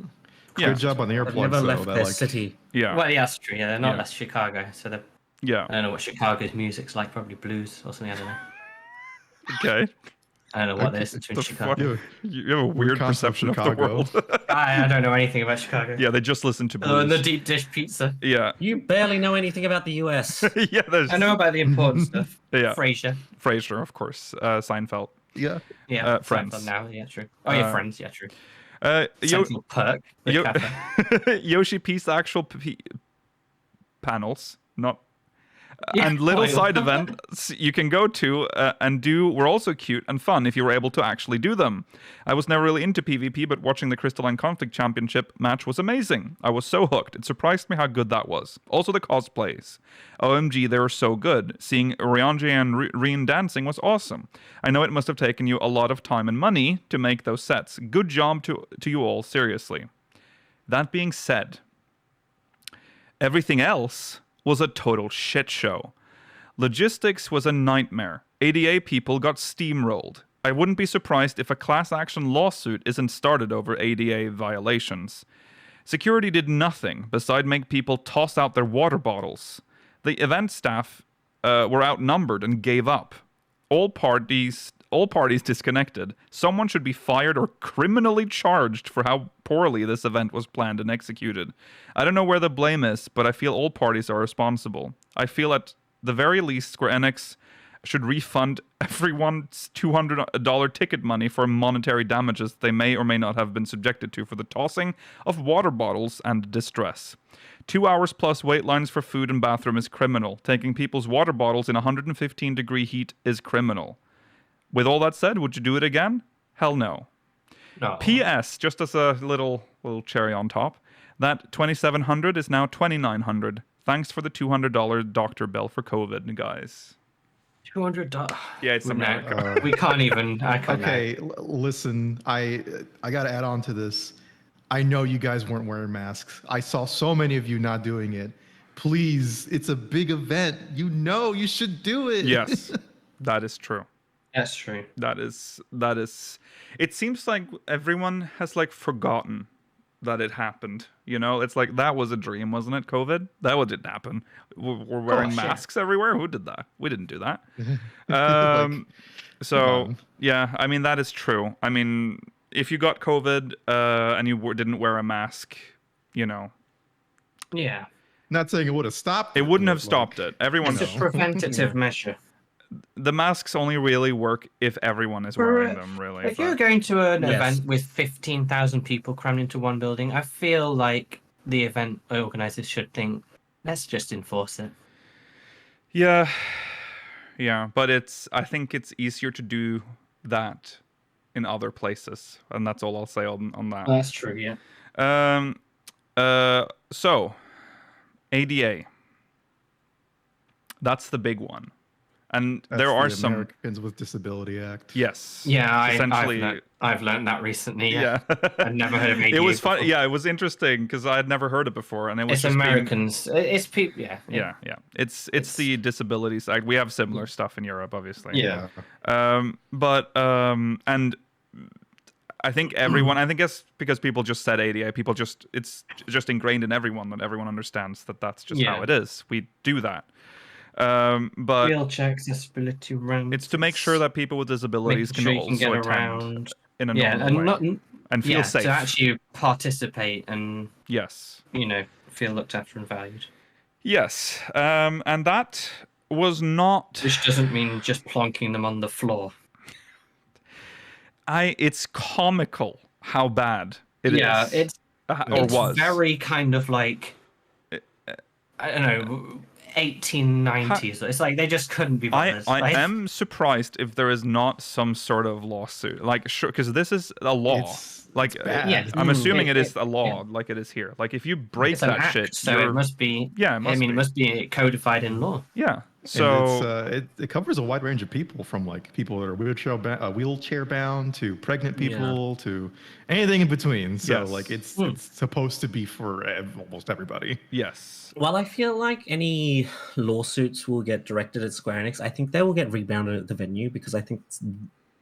Good job on the earplugs. Never left their city. Yeah. Well, yeah, that's true. Yeah, they're not left Chicago, so they're. Yeah. I don't know what Chicago's music's like. Probably blues or something. I don't know. Okay. I don't know what they listen to in Chicago. You have a weird perception of the world. I don't know anything about Chicago. Yeah, they just listen to blues. Oh, and the deep dish pizza. Yeah. You barely know anything about the US. Yeah, I know about the important stuff. Yeah. Frasier, of course. Seinfeld. Yeah. Yeah. Friends. Seinfeld now, yeah, true. Oh, yeah, Friends, yeah, true. Central Perk. Yoshi-P's actual panels, not. And little side events you can go to and do were also cute and fun if you were able to actually do them. I was never really into PvP, but watching the Crystalline Conflict Championship match was amazing. I was so hooked. It surprised me how good that was. Also the cosplays. OMG, they were so good. Seeing Ryanje and Reen dancing was awesome. I know it must have taken you a lot of time and money to make those sets. Good job to you all, seriously. That being said, everything else was a total shit show. Logistics was a nightmare. ADA people got steamrolled. I wouldn't be surprised if a class action lawsuit isn't started over ADA violations. Security did nothing beside make people toss out their water bottles. The event staff were outnumbered and gave up. All parties disconnected. Someone should be fired or criminally charged for how poorly this event was planned and executed. I don't know where the blame is, but I feel all parties are responsible. I feel at the very least Square Enix should refund everyone's $200 ticket money for monetary damages they may or may not have been subjected to for the tossing of water bottles and distress. 2 hours plus wait lines for food and bathroom is criminal. Taking people's water bottles in 115-degree heat is criminal. With all that said, would you do it again? Hell no. No. P.S. Just as a little cherry on top, That $2,700 is now $2,900. Thanks for the $200 doctor bill for COVID, guys. $200. Yeah, it's America. We can't even. Listen, I got to add on to this. I know you guys weren't wearing masks. I saw so many of you not doing it. Please, it's a big event. You should do it. Yes, that is true. That's true. That is. It seems like everyone has like forgotten that it happened. It's like that was a dream, wasn't it? COVID. That didn't happen. We're wearing masks everywhere. Who did that? We didn't do that. Yeah, I mean that is true. I mean, if you got COVID and you didn't wear a mask, Yeah. Not saying it would have stopped it. It wouldn't have stopped it. Everyone. It's a preventative measure. The masks only really work if everyone is wearing them, really. If you're going to an event with 15,000 people crammed into one building, I feel like the event organizers should think, let's just enforce it. Yeah, but I think it's easier to do that in other places, and that's all I'll say on that. That's true, yeah. So, ADA. That's the big one. And that's there are the some Americans with Disability Act. Yes. Yeah, essentially, I've learned that recently. Yeah. I've never heard of ADA. It was fun. Yeah, it was interesting because I had never heard it before, and it was it's Americans. It's people. Yeah. It's the Disabilities Act. We have similar stuff in Europe, obviously. Yeah. And I think everyone. I think it's because people just said ADA. It's just ingrained in everyone that everyone understands that that's just how it is. We do that. But wheelchair accessibility ramps. It's to make sure that people with disabilities can also get attend around in a normal way and feel safe. To actually participate and feel looked after and valued. Yes, and that was not. Which doesn't mean just plonking them on the floor. It's comical how bad it is. Yeah, it's was very kind of like I don't know. 1890s. It's like they just couldn't be bothered. I am surprised if there is not some sort of lawsuit. Like, sure, because this is a law. I'm assuming it is a law, like it is here. Like, if you break that shit, so it must be. Yeah, it must be codified in law. Yeah. So it covers a wide range of people, from like people that are wheelchair bound to pregnant people to anything in between. So it's supposed to be for almost everybody. Yes. While I feel like any lawsuits will get directed at Square Enix, I think they will get rebounded at the venue because I think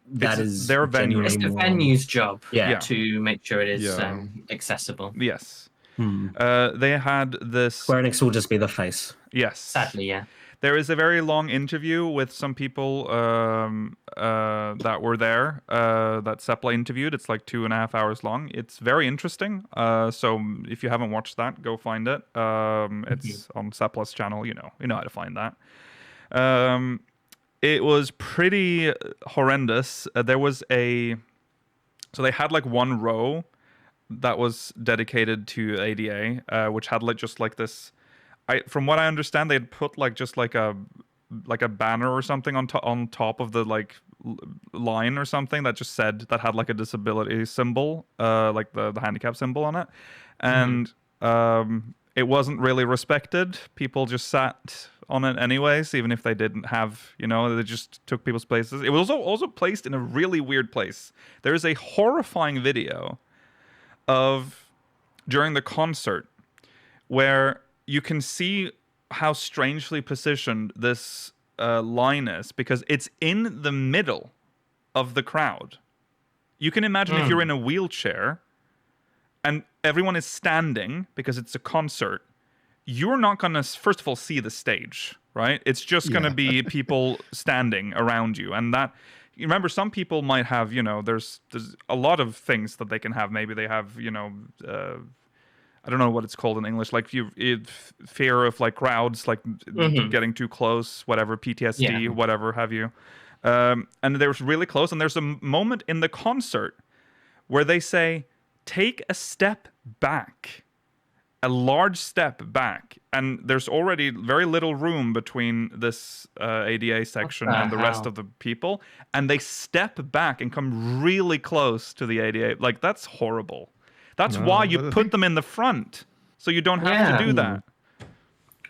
that is their venue. It's the venue's job to make sure it is accessible. Yes. They had this. Square Enix will just be the face. Yes. Sadly, yeah. There is a very long interview with some people that were there that Sepla interviewed. It's like 2.5 hours long. It's very interesting. So if you haven't watched that, go find it. It's on Sepla's channel. You know how to find that. It was pretty horrendous. So they had like one row that was dedicated to ADA, which had just like this. From what I understand, they'd put like a banner or something on top of the like line or something that just said that had like a disability symbol, like the handicap symbol on it, and it wasn't really respected. People just sat on it anyways, even if they didn't have, they just took people's places. It was also placed in a really weird place. There is a horrifying video of during the concert where you can see how strangely positioned this line is because it's in the middle of the crowd. You can imagine if you're in a wheelchair and everyone is standing because it's a concert, you're not going to, first of all, see the stage, right? It's just going to be people standing around you. And that, you remember, some people might have, there's a lot of things that they can have. Maybe they have, I don't know what it's called in English, like fear of like crowds, like getting too close, whatever, PTSD, whatever have you. And they're really close. And there's a moment in the concert where they say, take a step back, a large step back. And there's already very little room between this ADA section and the rest of the people. And they step back and come really close to the ADA. Like, that's horrible. That's why you put them in the front, so you don't have to do that.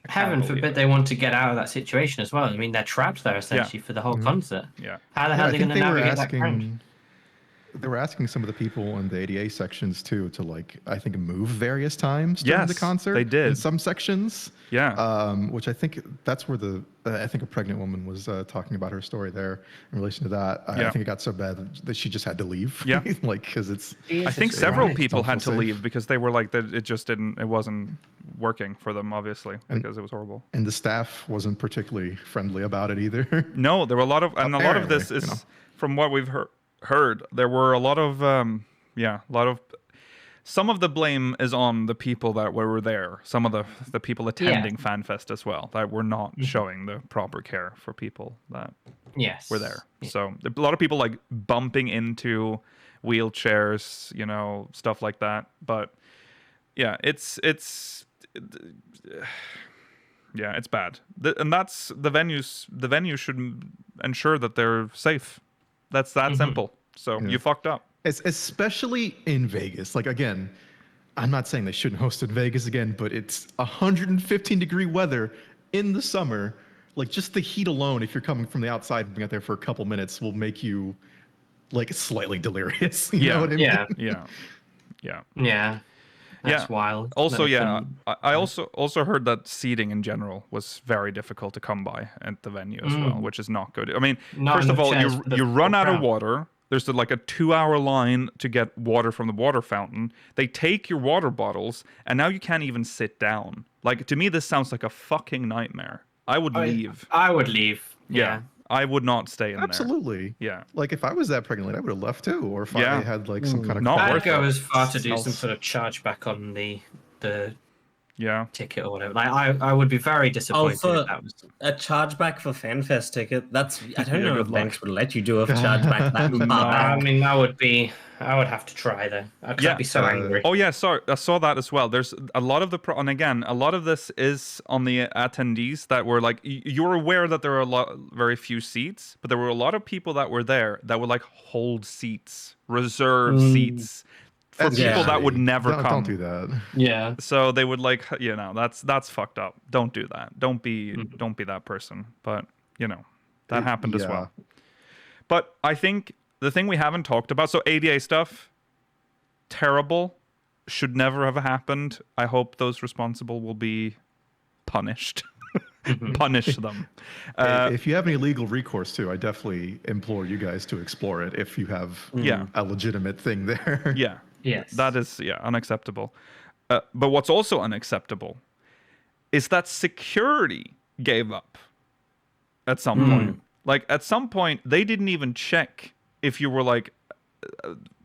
Heaven forbid they want to get out of that situation as well. I mean, they're trapped there essentially for the whole concert. Yeah. How the hell are they going to navigate that crowd? They were asking some of the people in the ADA sections too to like, I think, move various times during the concert. They did in some sections. Yeah. Which I think that's where I think a pregnant woman was talking about her story there in relation to that. I think it got so bad that she just had to leave. Yeah. Like because it's. I think several people had to leave because they were like that. It wasn't working for them, obviously, because it was horrible. And the staff wasn't particularly friendly about it either. No, there were a lot of this is from what we've heard. There were a lot of some of the blame is on the people that were there. Some of the people attending FanFest as well that were not showing the proper care for people that were there. Yeah. So a lot of people like bumping into wheelchairs, stuff like that. But yeah, it's bad. And that's the venues. The venue should ensure that they're safe. That's that simple. So you fucked up. Especially in Vegas. Like, again, I'm not saying they shouldn't host in Vegas again, but it's 115-degree weather in the summer. Like, just the heat alone, if you're coming from the outside and being out there for a couple minutes, will make you, like, slightly delirious. You know what I mean? Yeah. That's wild. Also, I also heard that seating in general was very difficult to come by at the venue as well, which is not good. I mean, first of all, you run out of water. There's like a 2-hour line to get water from the water fountain. They take your water bottles, and now you can't even sit down. Like, to me, this sounds like a fucking nightmare. I would leave. I would leave. Yeah. I would not stay in there. Absolutely. Yeah. Like, if I was that pregnant, I would have left too. Or if I had like some kind of... I'd go as far to do some sort of chargeback on the ticket or whatever. Like, I would be very disappointed if that was a chargeback for FanFest ticket. I don't know if banks would let you do a chargeback that far back. I mean, I would have to try though. I'd be so angry. Oh yeah, sorry, I saw that as well. There's a lot of and again, a lot of this is on the attendees that were like, you're aware that there are very few seats, but there were a lot of people that were there that would like hold seats, reserve seats. For people that would never come. Don't do that. Yeah. So they would like, that's fucked up. Don't do that. Don't be that person. But, that happened as well. But I think the thing we haven't talked about, so ADA stuff, terrible, should never have happened. I hope those responsible will be punished. Punish them. If you have any legal recourse too, I definitely implore you guys to explore it if you have a legitimate thing there. Yeah. Yes. That is, unacceptable. But what's also unacceptable is that security gave up at some point. Like, at some point, they didn't even check if you were, like,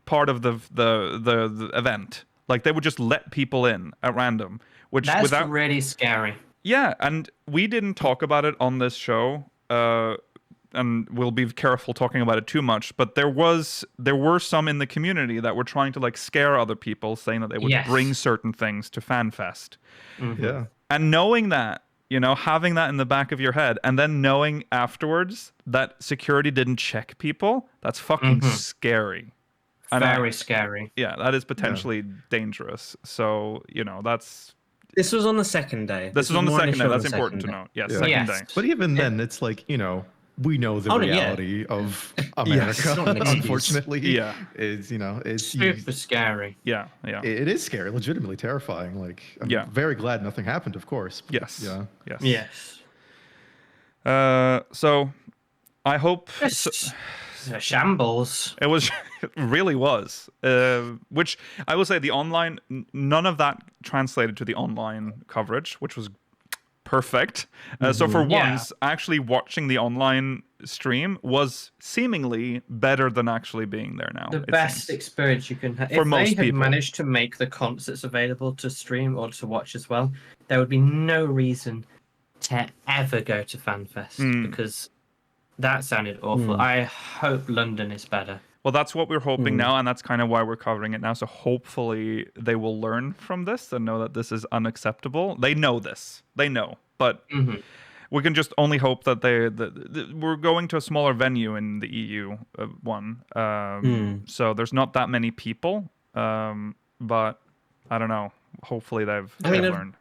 part of the event. Like, they would just let people in at random. That's really scary. Yeah, and we didn't talk about it on this show. And we'll be careful talking about it too much, but there were some in the community that were trying to like scare other people, saying that they would bring certain things to FanFest. Yeah. And knowing that, having that in the back of your head, and then knowing afterwards that security didn't check people, that's fucking scary. Very scary. Yeah, that is potentially dangerous. So, that's... This was on the second day. This was on the second day. That's important to note. Yes, second day. But even then, it's like, we know the reality of America, unfortunately. Yeah. Is super scary. Yeah. It is scary, legitimately terrifying. Like, I'm very glad nothing happened, of course. Yes. Yeah. Yes. So I hope shambles. It really was. Which I will say none of that translated to the online coverage, which was perfect. So for once, actually watching the online stream was seemingly better than actually being there now. The best experience you can have. For most people. If they had managed to make the concerts available to stream or to watch as well, there would be no reason to ever go to FanFest because that sounded awful. I hope London is better. Well, that's what we're hoping now, and that's kind of why we're covering it now. So hopefully they will learn from this and know that this is unacceptable. They know this. They know. But we can just only hope that we're going to a smaller venue in the EU one. So there's not that many people. but I don't know. Hopefully they've learned.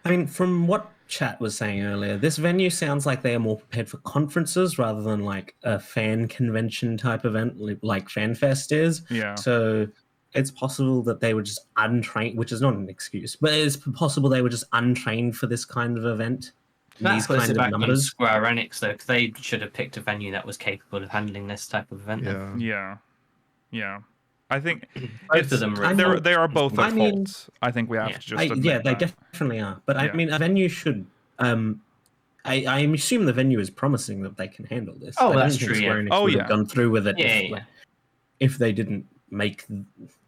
I mean, from what chat was saying earlier, this venue sounds like they are more prepared for conferences rather than like a fan convention type event like Fan Fest is. Yeah. So it's possible that they were just untrained, which is not an excuse, but it's possible they were just untrained for this kind of event. These kind of numbers. Square Enix, though, because they should have picked a venue that was capable of handling this type of event. Yeah. I think both of them. They are both at fault. I think we have to just admit they that. definitely are. But I mean, a venue should. I assume the venue is promising that they can handle this. Oh, I that's don't true. Think Square Enix would have gone through with it if they didn't make.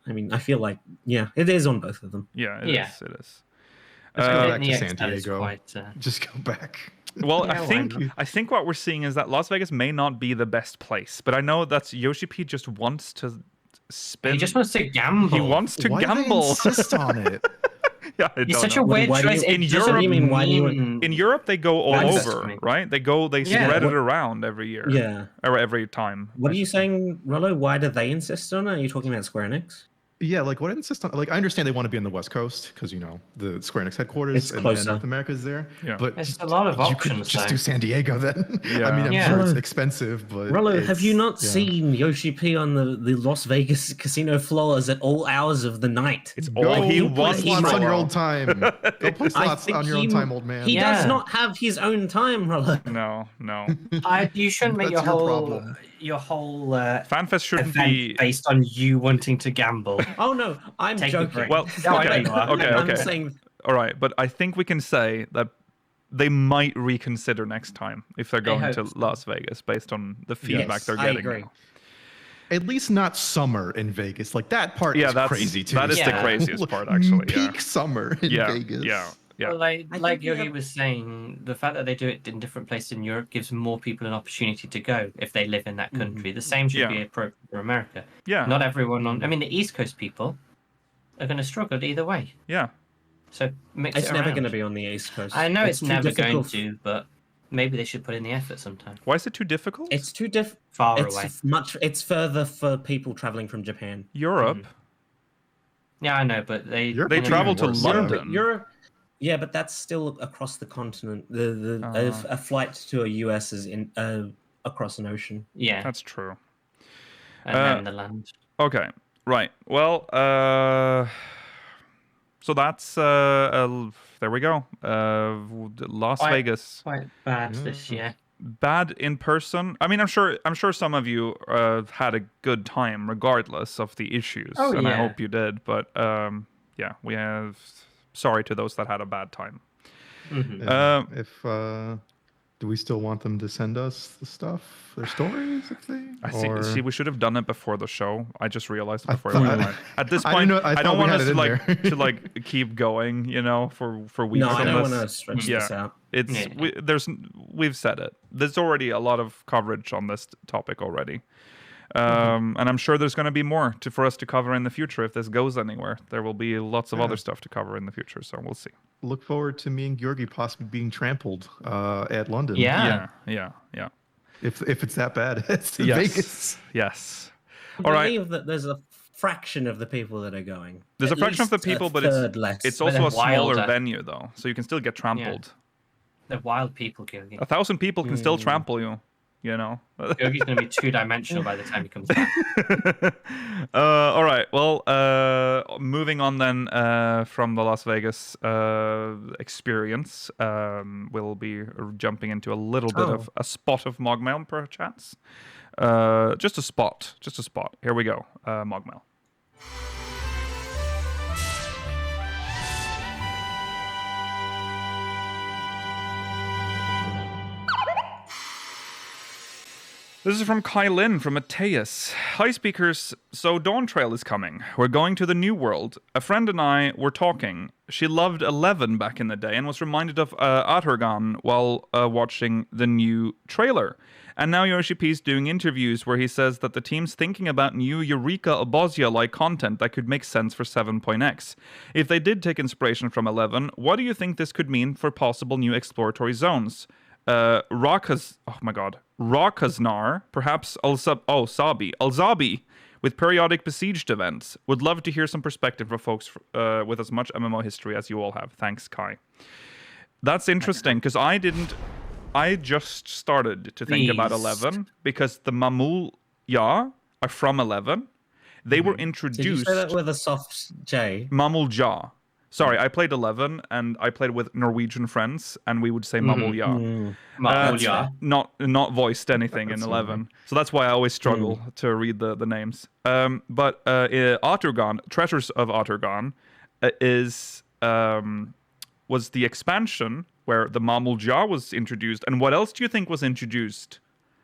I mean, I feel like it is on both of them. Yeah, it is. It is. Let's go back to San Diego. Just go back. Well, I think what we're seeing is that Las Vegas may not be the best place, but I know that's Yoshi-P just wants to spin. He just wants to gamble. He wants to gamble. Why do they insist on it? Yeah, it's such a weird choice. In Europe, they go all over, right? They spread it around every year. Yeah. Or every time. What are you saying, Rollo? Why do they insist on it? Are you talking about Square Enix? Yeah, like what insist on? Like I understand they want to be on the West Coast because the Square Enix headquarters and North America is there. Yeah, but there's a lot of options. You could just do San Diego then. Yeah. I mean, I'm sure it's expensive, but Rollo, have you not seen Yoshi-P on the Las Vegas casino floors at all hours of the night? It's all he wants. Slots on your own time. Go play slots on your own time, old man. He does not have his own time, Rollo. No. You shouldn't make your whole FanFest shouldn't be based on you wanting to gamble. Oh no, I'm joking. Well, okay. I'm saying... All right, but I think we can say that they might reconsider next time if they're going to Las Vegas based on the feedback they're getting. I agree. Now. At least not summer in Vegas. Like that part is crazy too. That is the craziest part, actually. Peak summer in Vegas. Yeah. Well, like Yogi was saying, the fact that they do it in different places in Europe gives more people an opportunity to go if they live in that country. The same should be appropriate for America. Yeah. Not everyone the East Coast people are going to struggle either way. Yeah. So it's never going to be on the East Coast. I know it's never going to, but maybe they should put in the effort sometime. Why is it too difficult? It's too far away. It's further for people traveling from Japan. Europe. Yeah, I know, but they travel to London. Europe. Yeah, but that's still across the continent. A flight to a US is across an ocean. Yeah, that's true. And then the land. Okay, right. Well, so that's there we go. Las Vegas. Quite bad this year. Bad in person. I mean, I'm sure some of you had a good time regardless of the issues, and I hope you did. But we have. Sorry to those that had a bad time. Do we still want them to send us the stuff, their stories? See, we should have done it before the show. I just realized before we went live. At this point, I don't want us to keep going, for weeks. No, I don't want to stretch this out. We've said it. There's already a lot of coverage on this topic already. And I'm sure there's going to be more for us to cover in the future if this goes anywhere. There will be lots of other stuff to cover in the future, so we'll see. Look forward to me and Georgi possibly being trampled at London. Yeah. If it's that bad, it's Vegas. Yes. All right. I believe that there's a fraction of the people that are going. There's a fraction of the people, but it's also a smaller venue, though, so you can still get trampled. The wild people, Georgi. 1,000 people can still trample you. Georgi's going to be two-dimensional by the time he comes back. All right. Well, moving on then from the Las Vegas experience, we'll be jumping into a little bit of a spot of MogMail, perchance. Just a spot. Here we go. MogMail. This is from Kylin from Mateus. Hi, speakers. So Dawntrail is coming. We're going to the New World. A friend and I were talking. She loved 11 back in the day and was reminded of Aturgan while watching the new trailer. And now Yoshi-P's doing interviews where he says that the team's thinking about new Eureka Obozia-like content that could make sense for 7.x. If they did take inspiration from 11, what do you think this could mean for possible new exploratory zones? Rakaznar, perhaps Alzabi, with periodic besieged events. Would love to hear some perspective from folks with as much MMO history as you all have. Thanks, Kai. That's interesting, because I just started to think about 11, because the Mamul Ja are from 11. They were introduced... Did you say that with a soft J? Mamul Ja. Sorry, I played 11, and I played with Norwegian friends, and we would say Mamul Ja. Mamul Ja. Not voiced anything in 11. So that's why I always struggle to read the names. But Ottergon, Treasures of Ottergon, was the expansion where the Mamul Ja was introduced. And what else do you think was introduced?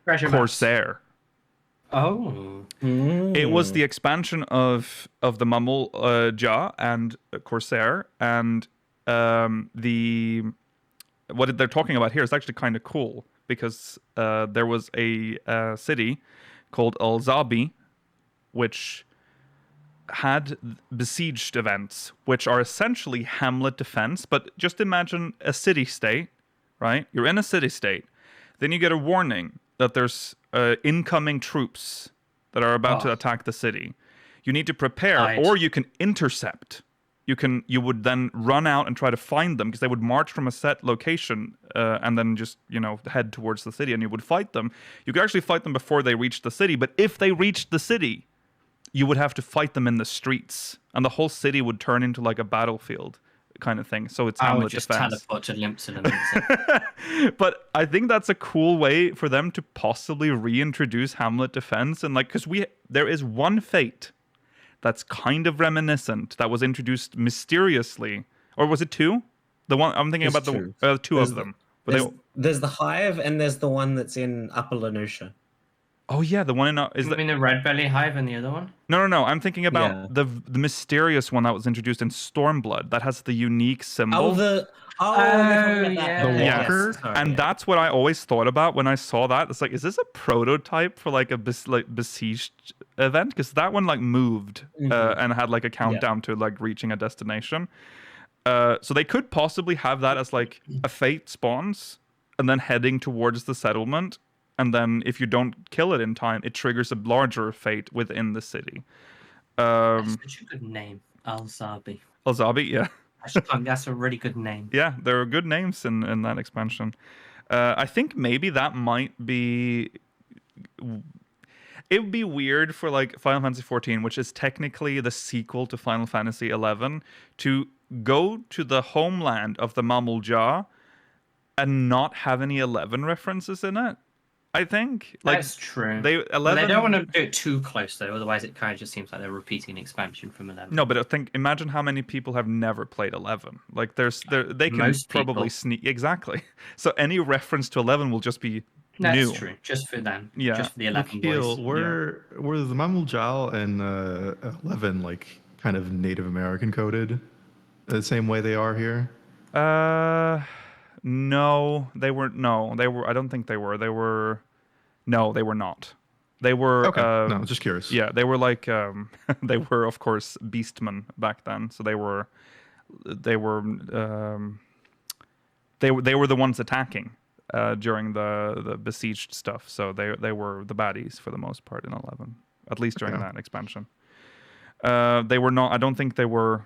Corsair. Oh. It was the expansion of the Mamul Ja and Corsair, and what they're talking about here is actually kind of cool, because there was a city called Al-Zabi, which had besieged events, which are essentially hamlet defense. But just imagine a city-state, right? You're in a city-state. Then you get a warning that there's incoming troops that are about to attack the city. You need to prepare, or you can intercept. You would then run out and try to find them, because they would march from a set location and then just head towards the city, and you would fight them. You could actually fight them before they reached the city, but if they reached the city, you would have to fight them in the streets, and the whole city would turn into like a battlefield kind of thing. So it's hamlet defense. I would just teleport to Limpson. But I think that's a cool way for them to possibly reintroduce hamlet defense, and because there is one fate that's kind of reminiscent that was introduced mysteriously, or was it two? The one I'm thinking about the two of them. There's the Hive, and there's the one that's in Upper Lanusha. Oh yeah, the one in you mean the Red Belly Hive and the other one? No. I'm thinking about the mysterious one that was introduced in Stormblood that has the unique symbol. The walker. And that's what I always thought about when I saw that. It's like, is this a prototype for like a besieged event? Because that one like moved and had like a countdown to like reaching a destination. So they could possibly have that as like a fate spawns and then heading towards the settlement. And then if you don't kill it in time, it triggers a larger fate within the city. That's such a good name. Al-Zabi. Al-Zabi, yeah. That's a really good name. Yeah, there are good names in that expansion. I think maybe that might be... It would be weird for like Final Fantasy XIV, which is technically the sequel to Final Fantasy XI, to go to the homeland of the Mamul Ja and not have any 11 references in it. I think that's true. They don't want to do it too close though, otherwise it kind of just seems like they're repeating an expansion from 11. No, but imagine how many people have never played 11. Like they can probably sneak exactly. So any reference to 11 will just be new. That's true, just for them. Yeah, just for the 11 boys. Were the Mamul Ja and 11 like kind of Native American coded the same way they are here? No, they were. No, they were. I don't think they were. They were. No, they were not. They were. Okay. No, just curious. Yeah, they were like. They were, of course, beastmen back then. So they were. They were the ones attacking during the besieged stuff. So they were the baddies for the most part in 11, at least during that expansion. They were not. I don't think they were.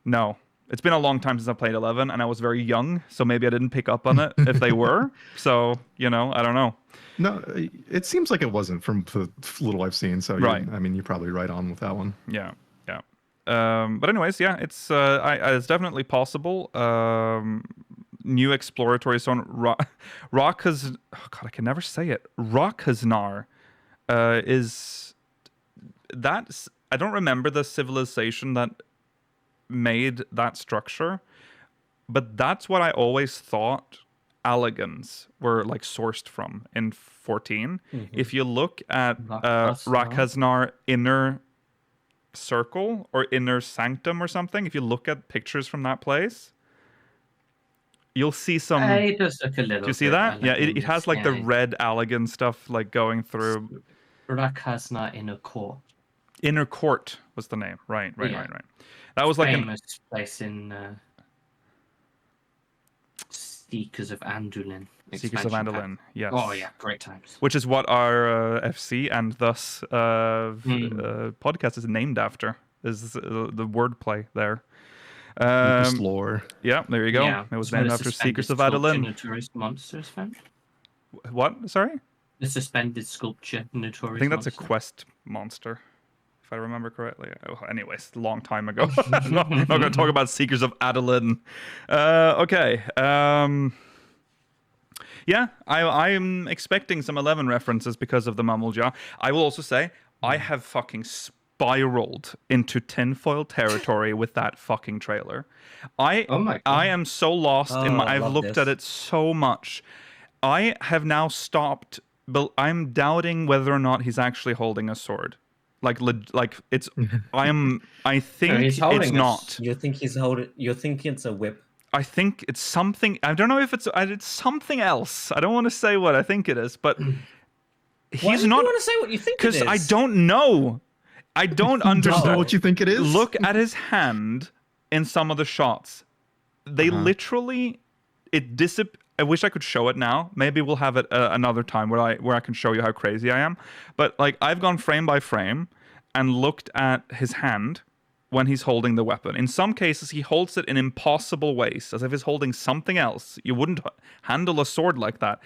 No. It's been a long time since I played 11, and I was very young, so maybe I didn't pick up on it if they were. So, I don't know. No, it seems like it wasn't from the little I've seen. So, right. You're probably right on with that one. Yeah. But anyways, yeah, it's definitely possible. New exploratory zone. Rokhaznar. Oh God, I can never say it. Rokhaznar is... That's... I don't remember the civilization that made that structure, but that's what I always thought Allegans were like sourced from in 14. If you look at Rokhaznar inner circle or inner sanctum or something, if you look at pictures from that place, you'll see some. It does look a little. Do you see that? Yeah, it has like the red Allegan stuff like going through. Rokhaznar inner court. Inner Court was the name. Right. That was like famous place in Seekers of Andulin. Seekers of Andulin, yes. Oh yeah, great times. Which is what our FC and thus podcast is named after. Is the wordplay there? Lore. Yeah, there you go. Yeah. It was named after Seekers of Andulin. Notorious Monsters fan. What? Sorry? The suspended sculpture, Notorious. I think that's monster. a quest monster, if I remember correctly. Oh, anyways, a long time ago. I'm not going to talk about Seekers of Andulin. Okay. Yeah, I am expecting some 11 references because of the Mammaljaw. I will also say, I have fucking spiraled into tinfoil territory with that fucking trailer. I am so lost in my... I've looked at it so much. I have now stopped... But I'm doubting whether or not he's actually holding a sword. Like it's... I think it's not. You think he's holding... You think it's a whip? I think it's something... I don't know if it's something else. I don't want to say what I think it is, but... He's not... Why do you want to say what you think it is? Because I don't know. I don't understand. Don't know what you think it is? Look at his hand in some of the shots. They literally... I wish I could show it now. Maybe we'll have it another time where I can show you how crazy I am. But like I've gone frame by frame and looked at his hand when he's holding the weapon. In some cases, he holds it in impossible ways, as if he's holding something else. You wouldn't handle a sword like that.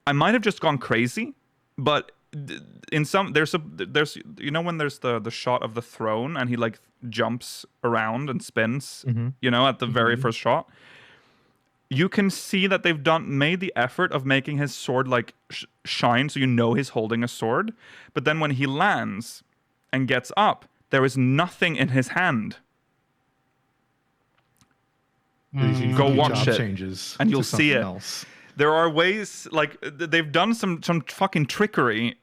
I might have just gone crazy, but in some there's you know when there's the shot of the throne and he like jumps around and spins, you know, at the very first shot. You can see that they've made the effort of making his sword like shine, so you know he's holding a sword. But then when he lands and gets up, there is nothing in his hand. Go watch it, changes and you'll see it. Else. There are ways, like they've done some fucking trickery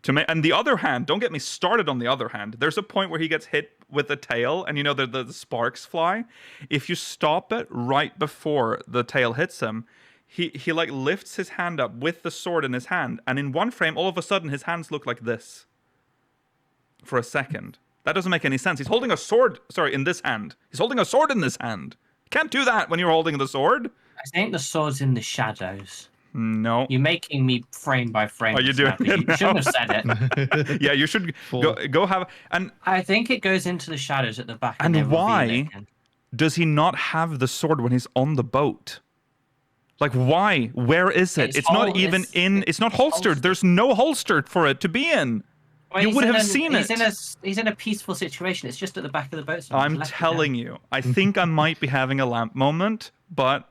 to make. And the other hand, don't get me started on the other hand. There's a point where he gets hit with the tail, and you know the sparks fly. If you stop it right before the tail hits him, he like lifts his hand up with the sword in his hand, and in one frame, all of a sudden, his hands look like this. For a second, that doesn't make any sense. He's holding a sword. Sorry, in this hand. He's holding a sword in this hand. You can't do that when you're holding the sword. I think the sword's in the shadows. No. You're making me frame by frame. Are you doing it? You shouldn't have said it. Yeah, you should go have... And I think it goes into the shadows at the back. And why does he not have the sword when he's on the boat? Like, why? Where is it? It's not even in... It's not holstered. There's no holster for it to be in. Well, you would have seen it. He's in a peaceful situation. It's just at the back of the boat. So I'm telling you. I think I might be having a lamp moment, but...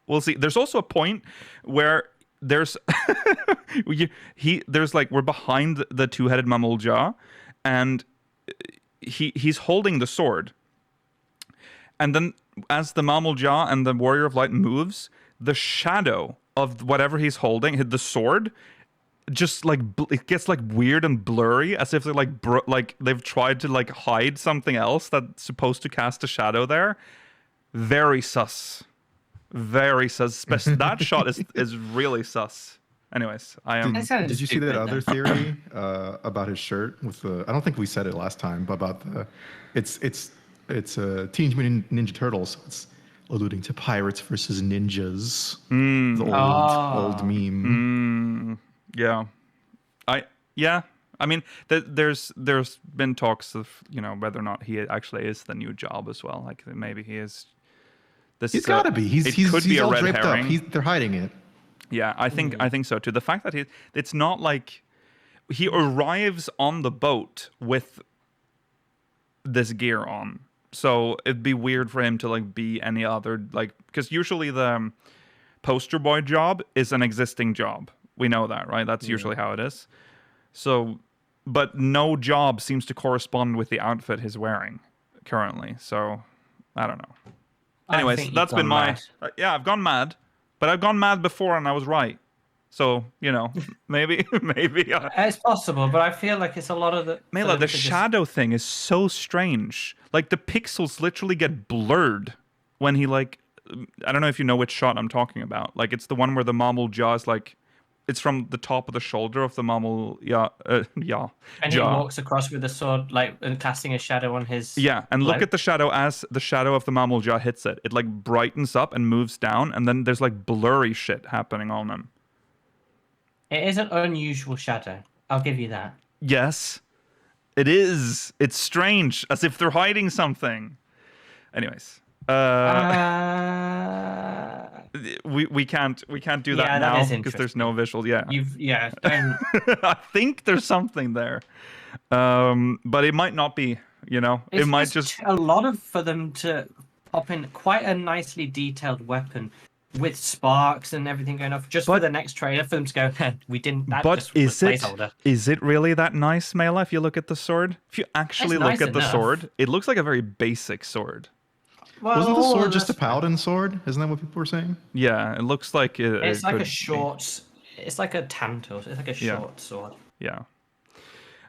We'll see. There's also a point where there's there's like we're behind the two-headed Mammaljaw, and he's holding the sword. And then as the Mammaljaw and the Warrior of Light moves, the shadow of whatever he's holding, the sword, just like it gets like weird and blurry, as if they're like they've tried to like hide something else that's supposed to cast a shadow there. Very sus. Very sus. That shot is really sus. Anyways, I am. Did you see that other theory about his shirt with the? I don't think we said it last time, but about the. It's Teenage Mutant Ninja Turtles. It's alluding to pirates versus ninjas. The old meme. Yeah, I mean, there's been talks of whether or not he actually is the new job as well. Like maybe he is. He's got to be. He's all draped up. They're hiding it. Yeah, I think so too. The fact that it's not like he arrives on the boat with this gear on, so it'd be weird for him to like be any other because usually the poster boy job is an existing job. We know that, right? That's usually how it is. So, but no job seems to correspond with the outfit he's wearing currently. So, I don't know. Anyways, that's been my... yeah, I've gone mad. But I've gone mad before and I was right. So, maybe... It's possible, but I feel like it's a lot of the... Mela, the shadow thing is so strange. Like, the pixels literally get blurred when he, I don't know if you know which shot I'm talking about. Like, it's the one where the Mammaljaw is, it's from the top of the shoulder of the Mammal. And he walks across with the sword, like, and casting a shadow on his. Yeah, and look at the shadow as the shadow of the Mammal jaw hits it. It like brightens up and moves down, and then there's like blurry shit happening on him. It is an unusual shadow. I'll give you that. Yes, it is. It's strange, as if they're hiding something. Anyways. We can't do that now because there's no visual. Yeah. Don't... I think there's something there, but it might not be. You know, it might just a lot for them to pop in quite a nicely detailed weapon with sparks and everything going off just for the next trailer for them to go. We didn't. That but is it really that nice, Mela? If you look at the sword, if you actually look at the sword, it looks like a very basic sword. Well, wasn't the sword just a paladin sword? Isn't that what people were saying? Yeah, it looks like it's like a short. It's like a tanto. It's like a short sword. Yeah.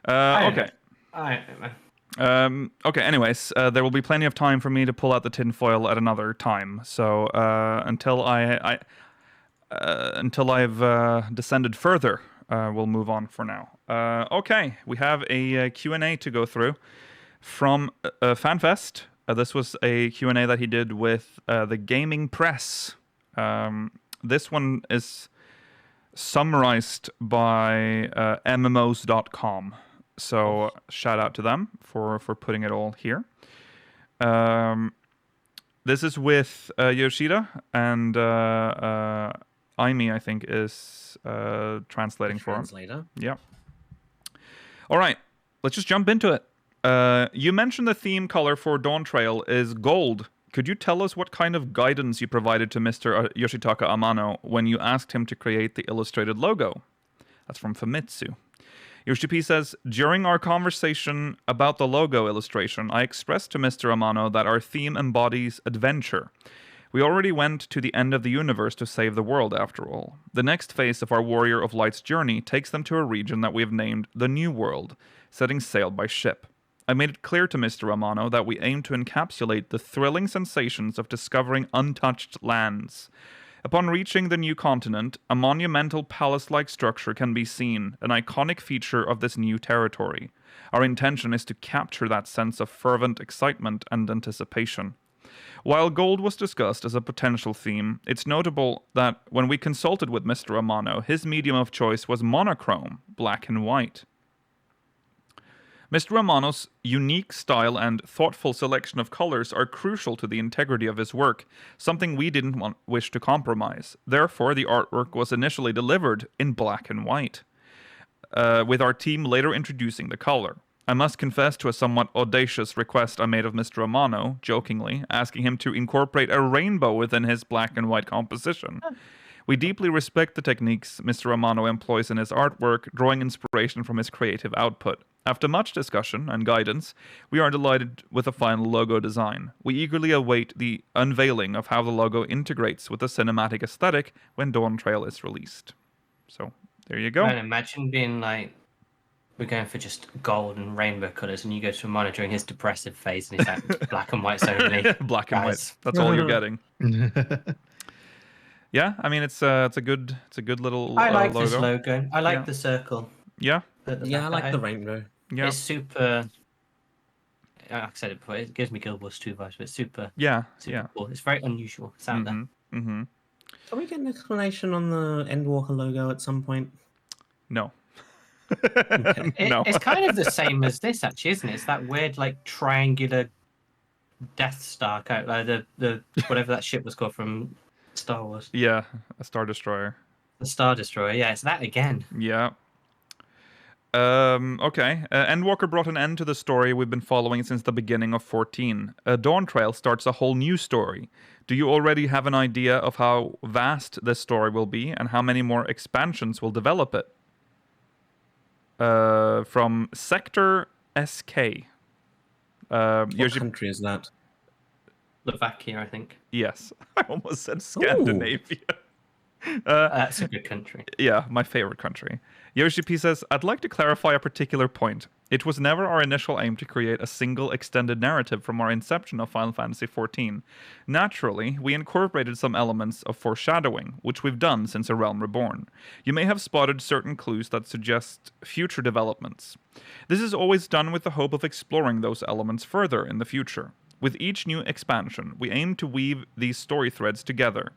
Okay. Okay. Anyways, there will be plenty of time for me to pull out the tinfoil at another time. So until I've descended further, we'll move on for now. Okay, we have a Q&A to go through from Fan Fest. This was a Q&A that he did with the Gaming Press. This one is summarized by MMOs.com. So shout out to them for putting it all here. This is with Yoshida, and Aimi, I think, is translating for him. Translator. Yeah. All right, let's just jump into it. You mentioned the theme color for Dawntrail is gold. Could you tell us what kind of guidance you provided to Mr. Yoshitaka Amano when you asked him to create the illustrated logo? That's from Famitsu. Yoshi-P says, during our conversation about the logo illustration, I expressed to Mr. Amano that our theme embodies adventure. We already went to the end of the universe to save the world, after all. The next phase of our Warrior of Light's journey takes them to a region that we have named the New World, setting sail by ship. I made it clear to Mr. Amano that we aim to encapsulate the thrilling sensations of discovering untouched lands. Upon reaching the new continent, a monumental palace-like structure can be seen, an iconic feature of this new territory. Our intention is to capture that sense of fervent excitement and anticipation. While gold was discussed as a potential theme, it's notable that when we consulted with Mr. Amano, his medium of choice was monochrome, black and white. Mr. Amano's unique style and thoughtful selection of colors are crucial to the integrity of his work, something we didn't wish to compromise. Therefore, the artwork was initially delivered in black and white, with our team later introducing the color. I must confess to a somewhat audacious request I made of Mr. Amano, jokingly, asking him to incorporate a rainbow within his black and white composition. We deeply respect the techniques Mr. Amano employs in his artwork, drawing inspiration from his creative output. After much discussion and guidance, we are delighted with the final logo design. We eagerly await the unveiling of how the logo integrates with the cinematic aesthetic when Dawntrail is released. So, there you go. And imagine being like, we're going for just gold and rainbow colours, and you go to a monitor in his depressive face, and he's like, black and white's only. Black and white. That's all you're getting. Yeah, I mean it's a good little I like logo. This logo. I like the circle. Yeah. I like the rainbow. Yeah. It's super. Like I said it before. It gives me Guild Wars 2 vibes, but it's super. Yeah. Cool. It's very unusual. It's out there. Can we get an explanation on the Endwalker logo at some point? No. No. It's kind of the same as this, actually, isn't it? It's that weird, like, triangular Death Star, like the whatever that ship was called from Star Wars. Yeah, a Star Destroyer. The Star Destroyer, yeah, it's that again. Yeah. Okay. Endwalker brought an end to the story we've been following since the beginning of 14. Dawntrail starts a whole new story. Do you already have an idea of how vast this story will be and how many more expansions will develop it? From Sector SK. What country is that? Slovakia, I think. Yes. I almost said Scandinavia. That's a good country. Yeah, my favorite country. Yoshi-P says, I'd like to clarify a particular point. It was never our initial aim to create a single extended narrative from our inception of Final Fantasy XIV. Naturally, we incorporated some elements of foreshadowing, which we've done since A Realm Reborn. You may have spotted certain clues that suggest future developments. This is always done with the hope of exploring those elements further in the future. With each new expansion, we aim to weave these story threads together.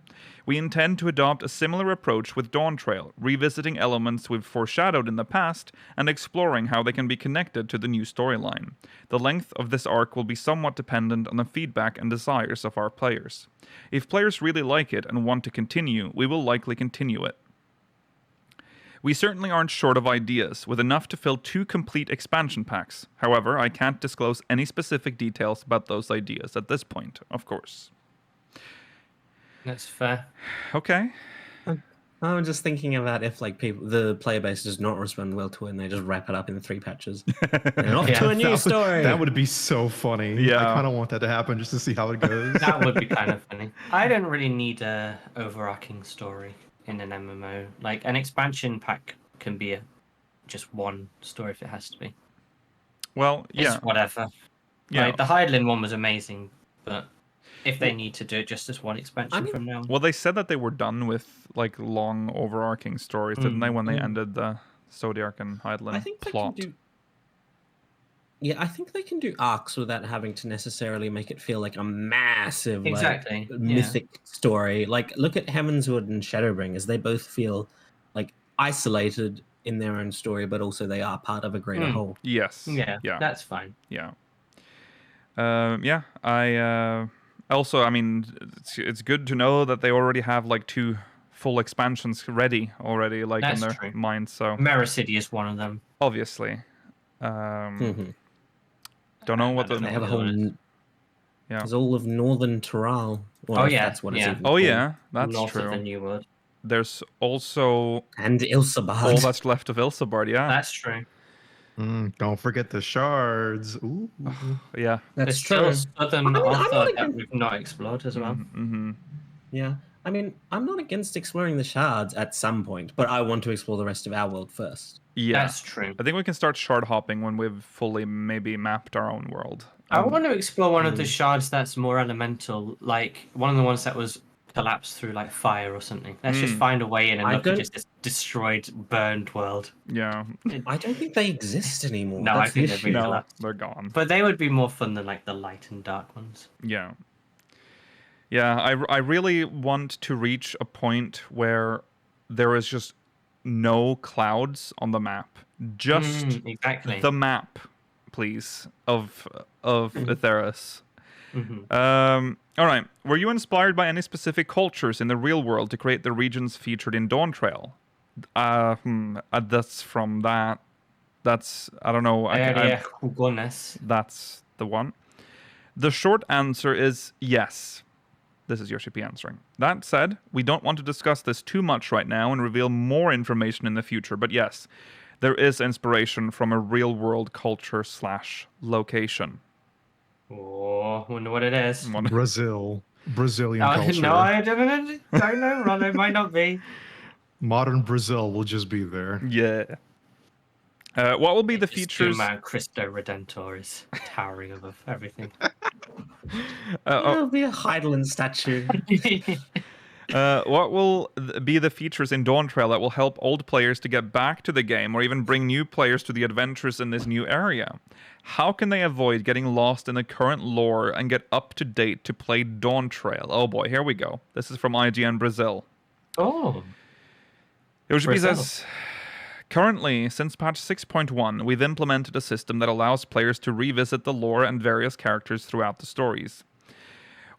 We intend to adopt a similar approach with Dawntrail, revisiting elements we've foreshadowed in the past and exploring how they can be connected to the new storyline. The length of this arc will be somewhat dependent on the feedback and desires of our players. If players really like it and want to continue, we will likely continue it. We certainly aren't short of ideas, with enough to fill 2 complete expansion packs. However, I can't disclose any specific details about those ideas at this point, of course. That's fair. Okay. I'm just thinking about if the player base does not respond well to it and they just wrap it up in 3 patches. And off to a new story. That would be so funny. Yeah. I kind of want that to happen just to see how it goes. That would be kind of funny. I don't really need a overarching story in an MMO. Like, an expansion pack can be just one story if it has to be. Well, yeah. It's whatever. Yeah. Like, the Hydeland one was amazing, but if they need to do it just as one expansion from now. Well, they said that they were done with long overarching stories, didn't they, when they ended the Zodiac and Hydeland plot? I think they can do arcs without having to necessarily make it feel like a massive mythic story. Like, look at Heavensward and Shadowbringers. They both feel isolated in their own story, but also they are part of a greater whole. Yes. Yeah, that's fine. Yeah. I also, I mean, it's good to know that they already have 2 full expansions ready already, in their minds. So Mera City is one of them. Obviously. Don't know what they have a whole. There's all of Northern Tural. Well, that's what it's even called. That's North true. Of the New World. There's also Ilsabard. All that's left of Ilsabard. Yeah, that's true. Don't forget the shards. Ooh. Yeah, that's true. Southern Arthur that we've not explored as well. Mm-hmm. Yeah, I mean, I'm not against exploring the shards at some point, but I want to explore the rest of our world first. Yeah, that's true. I think we can start shard hopping when we've fully maybe mapped our own world. I want to explore one of the shards that's more elemental, like one of the ones that was collapsed through fire or something. Let's just find a way in and look at just this destroyed, burned world. Yeah. I don't think they exist anymore. No, I think they're gone. But they would be more fun than the light and dark ones. Yeah. Yeah, I really want to reach a point where there is just no clouds on the map. Just exactly. the map, please, of Atheros. All right. Were you inspired by any specific cultures in the real world to create the regions featured in Dawntrail? That's from that. That's, I don't know. That's the one. The short answer is yes. This is Yoshi-P answering. That said, we don't want to discuss this too much right now and reveal more information in the future, but yes, there is inspiration from a real-world culture/location. Oh, wonder what it is. Brazilian culture. No, I don't know, Ron. It might not be. Modern Brazil will just be there. Yeah. What will be the features? Cristo Redentor is towering above everything. It'll be a Hydeland statue. What will be the features in Dawntrail that will help old players to get back to the game or even bring new players to the adventures in this new area? How can they avoid getting lost in the current lore and get up to date to play Dawntrail? Oh boy, here we go. This is from IGN Brazil. Oh. Yoshi-P says, currently, since patch 6.1, we've implemented a system that allows players to revisit the lore and various characters throughout the stories.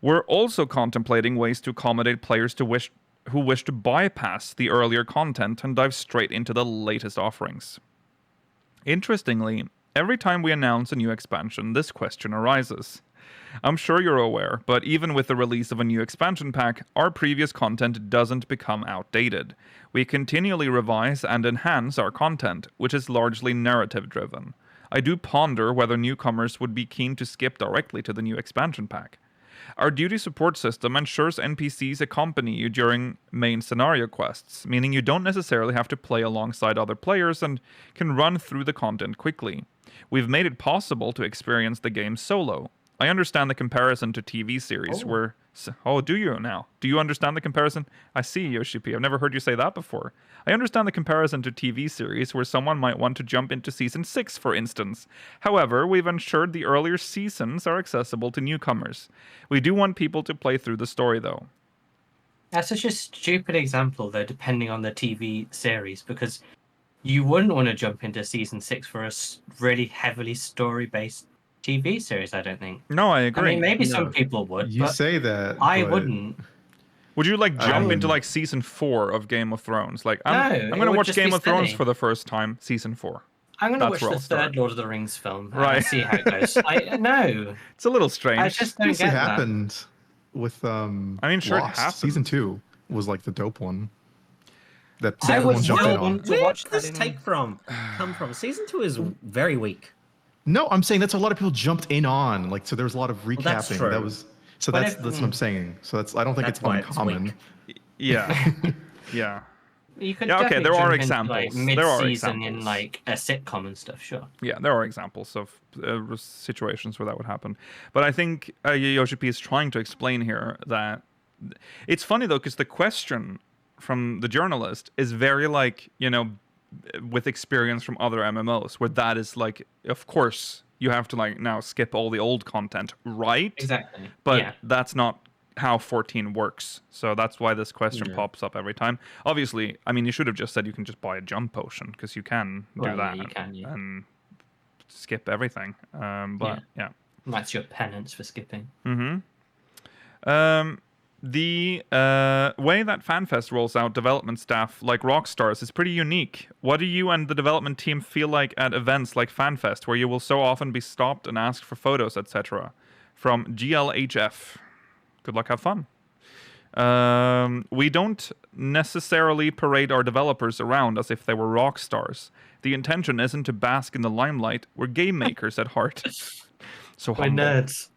We're also contemplating ways to accommodate players who wish to bypass the earlier content and dive straight into the latest offerings. Interestingly, every time we announce a new expansion, this question arises. I'm sure you're aware, but even with the release of a new expansion pack, our previous content doesn't become outdated. We continually revise and enhance our content, which is largely narrative-driven. I do ponder whether newcomers would be keen to skip directly to the new expansion pack. Our duty support system ensures NPCs accompany you during main scenario quests, meaning you don't necessarily have to play alongside other players and can run through the content quickly. We've made it possible to experience the game solo. I understand the comparison to TV series where... Oh, do you now? Do you understand the comparison? I see, Yoshi-P. I've never heard you say that before. I understand the comparison to TV series where someone might want to jump into Season 6, for instance. However, we've ensured the earlier seasons are accessible to newcomers. We do want people to play through the story, though. That's such a stupid example, though, depending on the TV series, because you wouldn't want to jump into Season 6 for a really heavily story-based TV series, I don't think. No, I agree. I mean, maybe some people would. You say that. I wouldn't. Would you jump into Season 4 of Game of Thrones? I'm going to watch Game of Thrones for the first time, Season 4. I'm going to watch the third Lord of the Rings film and see how it goes. No. It's a little strange. I just don't get that. It happened with Lost. It happened. Season 2 was the dope one. That I everyone was jumped in on. Where did this come from? Season 2 is very weak. No, I'm saying that's a lot of people jumped in on. So there was a lot of recapping. That's true. That's what I'm saying. So I don't think it's uncommon. Yeah. Yeah. You can okay, there are examples. Mid-season in a sitcom and stuff, sure. Yeah, there are examples of situations where that would happen. But I think Yoshi-P is trying to explain here that it's funny though, because the question from the journalist is very with experience from other MMOs, where that is of course you have to now skip all the old content, right? Exactly. But that's not how 14 works. So that's why this question pops up every time. Obviously, I mean, you should have just said you can just buy a jump potion, because you can do that. You can, and skip everything. But yeah. That's your penance for skipping. Mm-hmm. The way that FanFest rolls out development staff like rockstars is pretty unique. What do you and the development team feel like at events like FanFest, where you will so often be stopped and asked for photos, etc.? From GLHF. Good luck, have fun. We don't necessarily parade our developers around as if they were rock stars. The intention isn't to bask in the limelight. We're game makers at heart. So humble. We're nerds.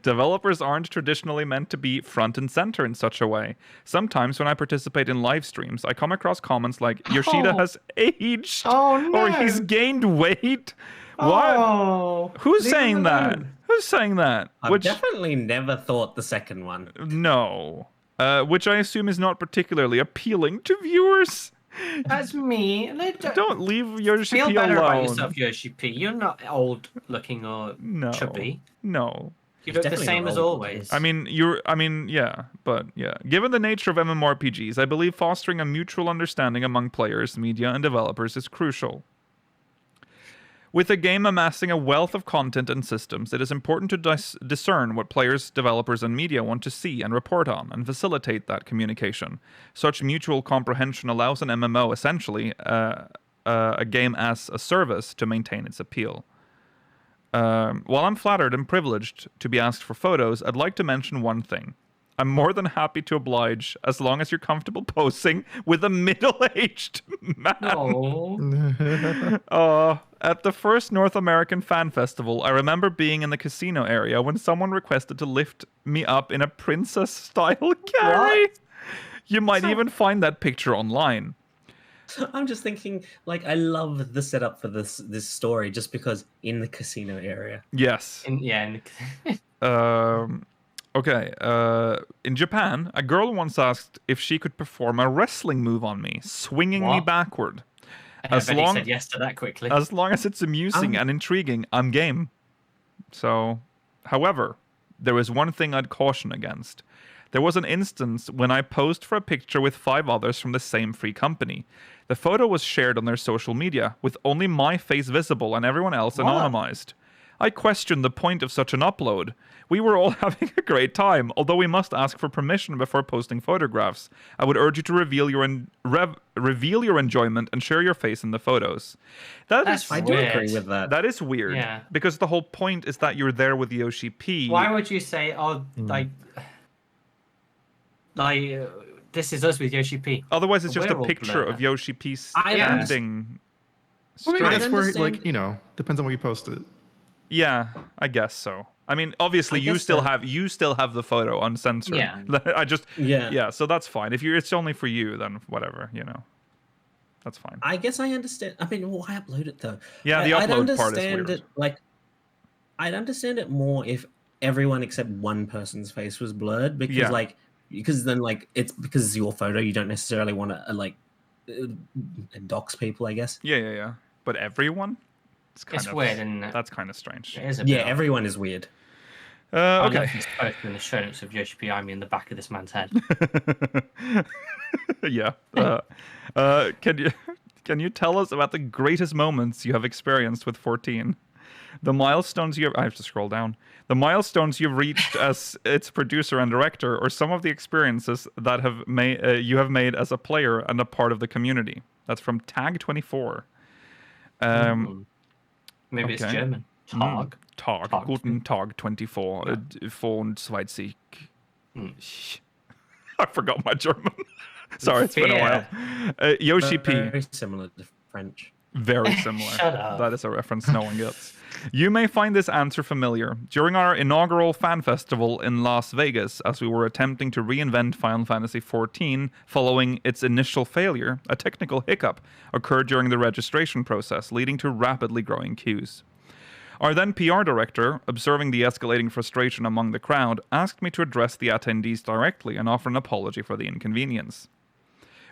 Developers aren't traditionally meant to be front and center in such a way. Sometimes when I participate in live streams, I come across comments like, Yoshida has aged, or he's gained weight. What? Who's saying that? Who's saying that? I've definitely never thought the second one. No. Which I assume is not particularly appealing to viewers. That's me. Don't leave Yoshi-P alone. Feel better about yourself, Yoshi-P. You're not old looking or chubby. No. You look the same as always. I mean, yeah. Given the nature of MMORPGs, I believe fostering a mutual understanding among players, media, and developers is crucial. With a game amassing a wealth of content and systems, it is important to discern what players, developers, and media want to see and report on, and facilitate that communication. Such mutual comprehension allows an MMO, essentially, a game as a service, to maintain its appeal. While I'm flattered and privileged to be asked for photos, I'd like to mention one thing. I'm more than happy to oblige, as long as you're comfortable posing with a middle-aged man. Oh. At the first North American Fan Festival, I remember being in the casino area when someone requested to lift me up in a princess-style carry. What? You might even find that picture online. I'm just thinking, I love the setup for this story, just because in the casino area. Yes. Okay, in Japan, a girl once asked if she could perform a wrestling move on me, swinging me backward. I bet he said yes to that quickly. As long as it's amusing and intriguing, I'm game. So, however, there is one thing I'd caution against. There was an instance when I posed for a picture with 5 others from the same free company. The photo was shared on their social media, with only my face visible and everyone else anonymized. I questioned the point of such an upload. We were all having a great time, although we must ask for permission before posting photographs. I would urge you to reveal your enjoyment and share your face in the photos. I do agree with that. That is weird, because the whole point is that you're there with Yoshi-P. Why would you say, this is us with Yoshi-P? Otherwise, it's just a picture of Yoshi-P standing. Well, maybe that's where, depends on where you post it. Yeah, I guess so. I mean, obviously, you still have the photo uncensored. Yeah. So that's fine. If it's only for you, then whatever, that's fine. I guess I understand. I mean, why upload it though? Yeah, the upload part is weird. I'd understand it more if everyone except one person's face was blurred, because then it's because it's your photo. You don't necessarily want to dox people, I guess. Yeah. But everyone? It's weird, isn't it? That's kind of strange. Everyone is weird. Okay. It's posted in the show notes of Yoshi-P I in the back of this man's head. Yeah. Can you tell us about the greatest moments you have experienced with 14? The milestones I have to scroll down. The milestones you've reached as its producer and director, or some of the experiences that you have made as a player and a part of the community. That's from Tag24. Maybe it's German. Tag. Tag. Guten Tag 24. Von Schweizig. I forgot my German. Sorry, it's been a while. Yoshi-P. Very similar to French. Very similar. Shut up. That is a reference no one gets. You may find this answer familiar. During our inaugural fan festival in Las Vegas, as we were attempting to reinvent Final Fantasy XIV following its initial failure, a technical hiccup occurred during the registration process, leading to rapidly growing queues. Our then PR director, observing the escalating frustration among the crowd, asked me to address the attendees directly and offer an apology for the inconvenience.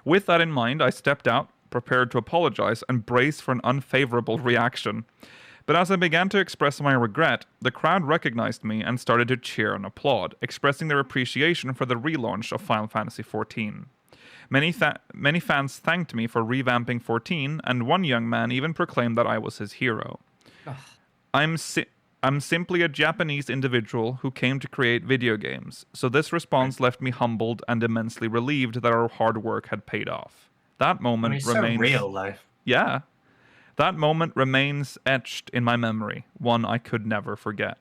With that in mind, I stepped out, prepared to apologize and brace for an unfavorable reaction. But as I began to express my regret, the crowd recognized me and started to cheer and applaud, expressing their appreciation for the relaunch of Final Fantasy XIV. Many fans thanked me for revamping 14, and one young man even proclaimed that I was his hero. I'm simply a Japanese individual who came to create video games, so this response left me humbled and immensely relieved that our hard work had paid off. That moment remains so real, though. Yeah. That moment remains etched in my memory, one I could never forget.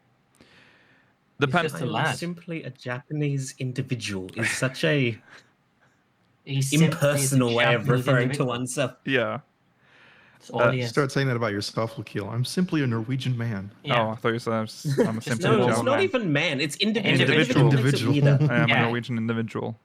Simply a Japanese individual is such a impersonal way of referring to oneself. Yeah. Start saying that about yourself, Lakil. I'm simply a Norwegian man. Yeah. Oh, I thought you said I'm a simple No, it's not even man. It's individual. I am a Norwegian individual.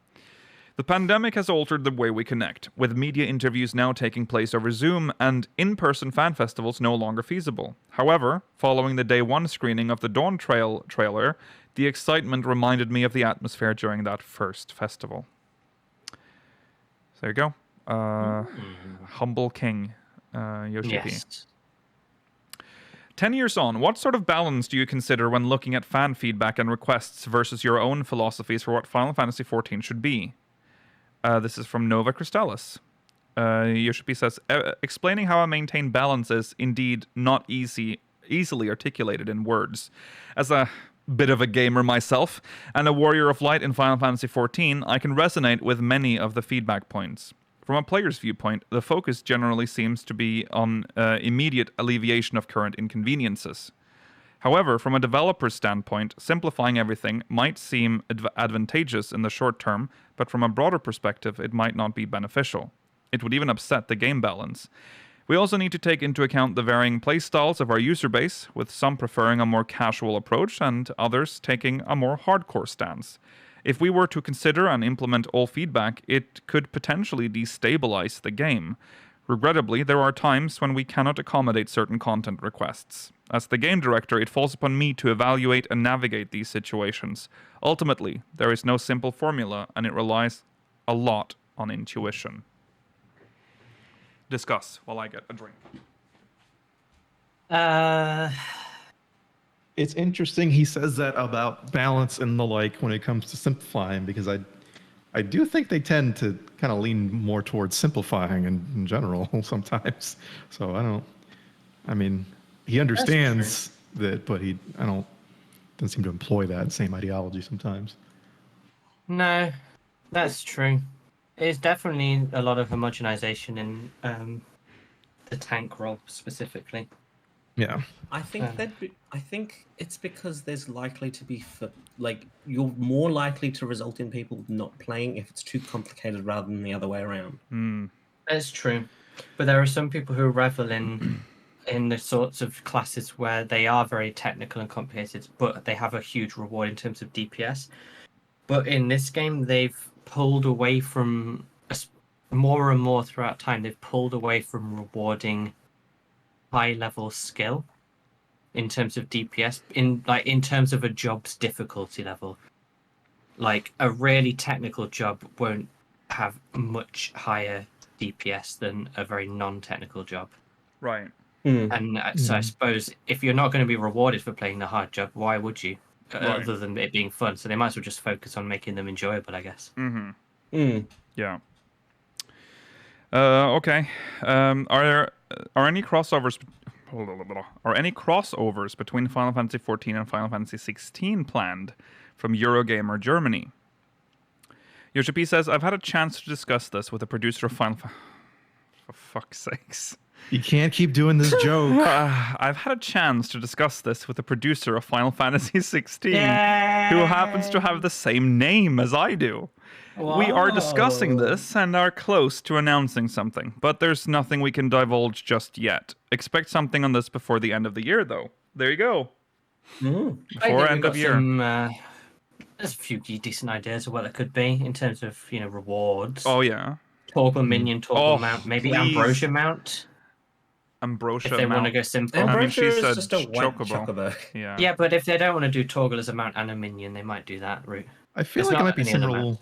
The pandemic has altered the way we connect, with media interviews now taking place over Zoom and in-person fan festivals no longer feasible. However, following the day one screening of the Dawntrail trailer, the excitement reminded me of the atmosphere during that first festival. So there you go. Humble King, Yoshi-P. Yes. 10 years on, what sort of balance do you consider when looking at fan feedback and requests versus your own philosophies for what Final Fantasy XIV should be? This is from Nova Crystallis. Yoshi-P says, explaining how I maintain balance is indeed not easily articulated in words. As a bit of a gamer myself, and a warrior of light in Final Fantasy XIV, I can resonate with many of the feedback points. From a player's viewpoint, the focus generally seems to be on immediate alleviation of current inconveniences. However, from a developer's standpoint, simplifying everything might seem advantageous in the short term, but from a broader perspective, it might not be beneficial. It would even upset the game balance. We also need to take into account the varying playstyles of our user base, with some preferring a more casual approach and others taking a more hardcore stance. If we were to consider and implement all feedback, it could potentially destabilize the game. Regrettably, there are times when we cannot accommodate certain content requests. As the game director, it falls upon me to evaluate and navigate these situations. Ultimately, there is no simple formula, and it relies a lot on intuition. Discuss while I get a drink. It's interesting he says that about balance and the like when it comes to simplifying, because I do think they tend to kind of lean more towards simplifying in general sometimes. So I mean, he understands that, but doesn't seem to employ that same ideology sometimes. No, that's true. It's definitely a lot of homogenization in the tank role specifically. Yeah, I think it's because there's likely to be you're more likely to result in people not playing if it's too complicated rather than the other way around. That's true, but there are some people who revel in in the sorts of classes where they are very technical and complicated, but they have a huge reward in terms of DPS. But in this game, they've pulled away from more and more throughout time. They've pulled away from rewarding high-level skill in terms of DPS, in terms of a job's difficulty level. Like a really technical job won't have much higher DPS than a very non-technical job. Right. And so I suppose if you're not going to be rewarded for playing the hard job, why would you? Other than it being fun. So they might as well just focus on making them enjoyable, I guess. Yeah. Okay. Are any crossovers? Are any crossovers between Final Fantasy XIV and Final Fantasy XVI planned from Eurogamer Germany? Yoshi-P says, I've had a chance to discuss this with the producer of Final Fantasy. For fuck's sakes. You can't keep doing this joke. I've had a chance to discuss this with the producer of Final Fantasy XVI, who happens to have the same name as I do. Whoa. We are discussing this and are close to announcing something, but there's nothing we can divulge just yet. Expect something on this before the end of the year, though. There you go. Before end of year. There's a few decent ideas of what it could be in terms of, rewards. Oh, yeah. Toggle minion, toggle mount, maybe Ambrosia mount. Ambrosia if they want to go simple. Ambrosia is just a white chocobo. Yeah, but if they don't want to do toggle as a mount and a minion, they might do that route. I feel like it might be similar.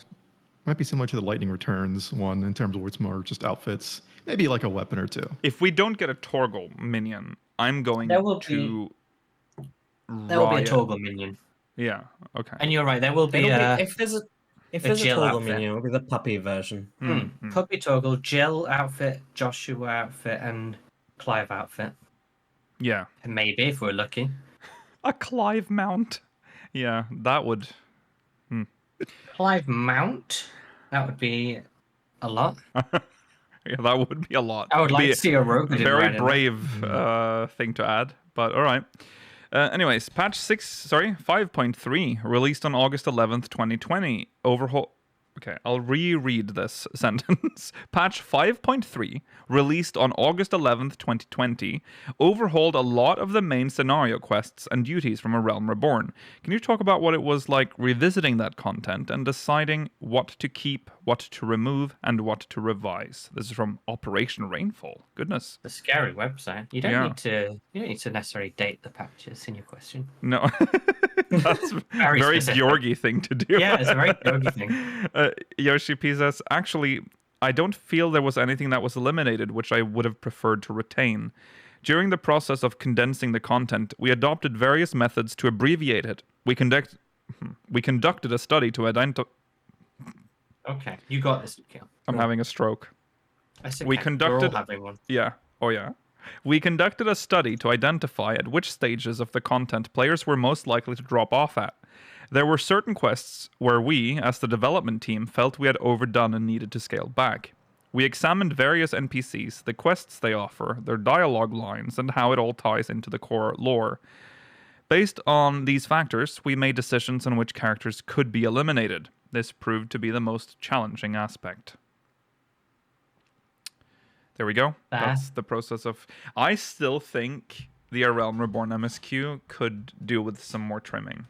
Might be similar to the Lightning Returns one in terms of where it's more just outfits. Maybe like a weapon or two. If we don't get a toggle minion, I'm going to. There will be a toggle minion. Yeah. Okay. And you're right. There will be if there's a toggle minion, it'll be the puppy version. Puppy toggle, Jill outfit, Joshua outfit, and Clive outfit. Yeah. And maybe if we're lucky. A Clive mount. Yeah, that would. Clive mount. That would be a lot. Yeah, that would be a lot. I would like to see a rogue. Very brave thing to add, but all right. Anyways, patch 5.3 released on August 11th, 2020. Overhaul. Okay, I'll reread this sentence. Patch 5.3, released on August 11th, 2020, overhauled a lot of the main scenario quests and duties from A Realm Reborn. Can you talk about what it was like revisiting that content and deciding what to keep, what to remove, and what to revise? This is from Operation Rainfall. Goodness. The scary website. You don't need to necessarily date the patches in your question. No. That's a very Georgie thing to do. Yeah, it's a very Georgie thing. Yoshi-P says, actually, I don't feel there was anything that was eliminated which I would have preferred to retain. During the process of condensing the content, we adopted various methods to abbreviate it. We conducted a study to identify... Okay, you got this, Mikhail. I'm having a stroke. We're all having one. Yeah. Oh, yeah. We conducted a study to identify at which stages of the content players were most likely to drop off at. There were certain quests where we, as the development team, felt we had overdone and needed to scale back. We examined various NPCs, the quests they offer, their dialogue lines, and how it all ties into the core lore. Based on these factors, we made decisions on which characters could be eliminated. This proved to be the most challenging aspect. There we go. That's the process of... I still think the A Realm Reborn MSQ could do with some more trimming.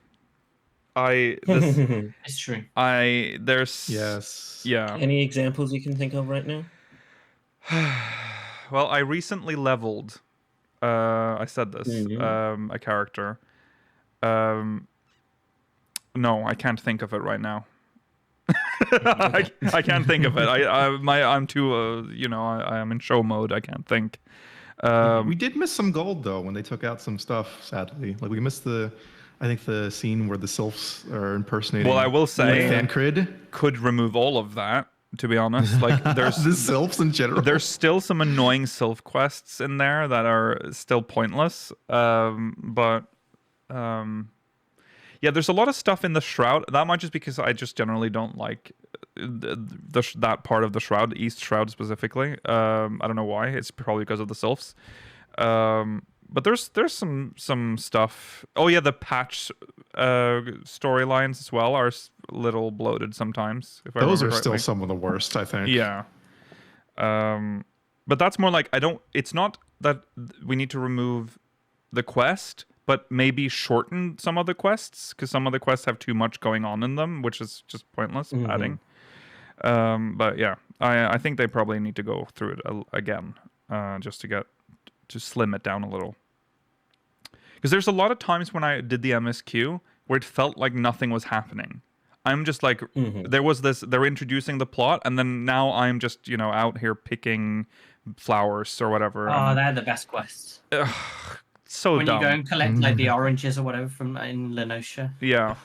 It's true. Yes. Yeah. Any examples you can think of right now? Well, I recently leveled. I said this. A character. No, I can't think of it right now. I can't think of it. I'm too. I am in show mode. I can't think. We did miss some gold though when they took out some stuff. Sadly, like we missed the scene where the sylphs are impersonating. Well, I will say, Thancred could remove all of that. To be honest, like there's the sylphs in general. There's still some annoying sylph quests in there that are still pointless. Yeah, there's a lot of stuff in the Shroud. That might just because I just generally don't like that part of the Shroud, East Shroud specifically. I don't know why. It's probably because of the sylphs. But there's some stuff. Oh yeah, the patch storylines as well are a little bloated sometimes. Those are still some of the worst, I think. Yeah. But that's more like it's not that we need to remove the quest, but maybe shorten some of the quests, because some of the quests have too much going on in them, which is just pointless adding. But yeah, I think they probably need to go through it again, just to slim it down a little. Because there's a lot of times when I did the MSQ where it felt like nothing was happening. I'm just like, they're introducing the plot, and then now I'm just, out here picking flowers or whatever. Oh, they're the best quests. So when dumb. You go and collect like the oranges or whatever from in Lenosha. Yeah.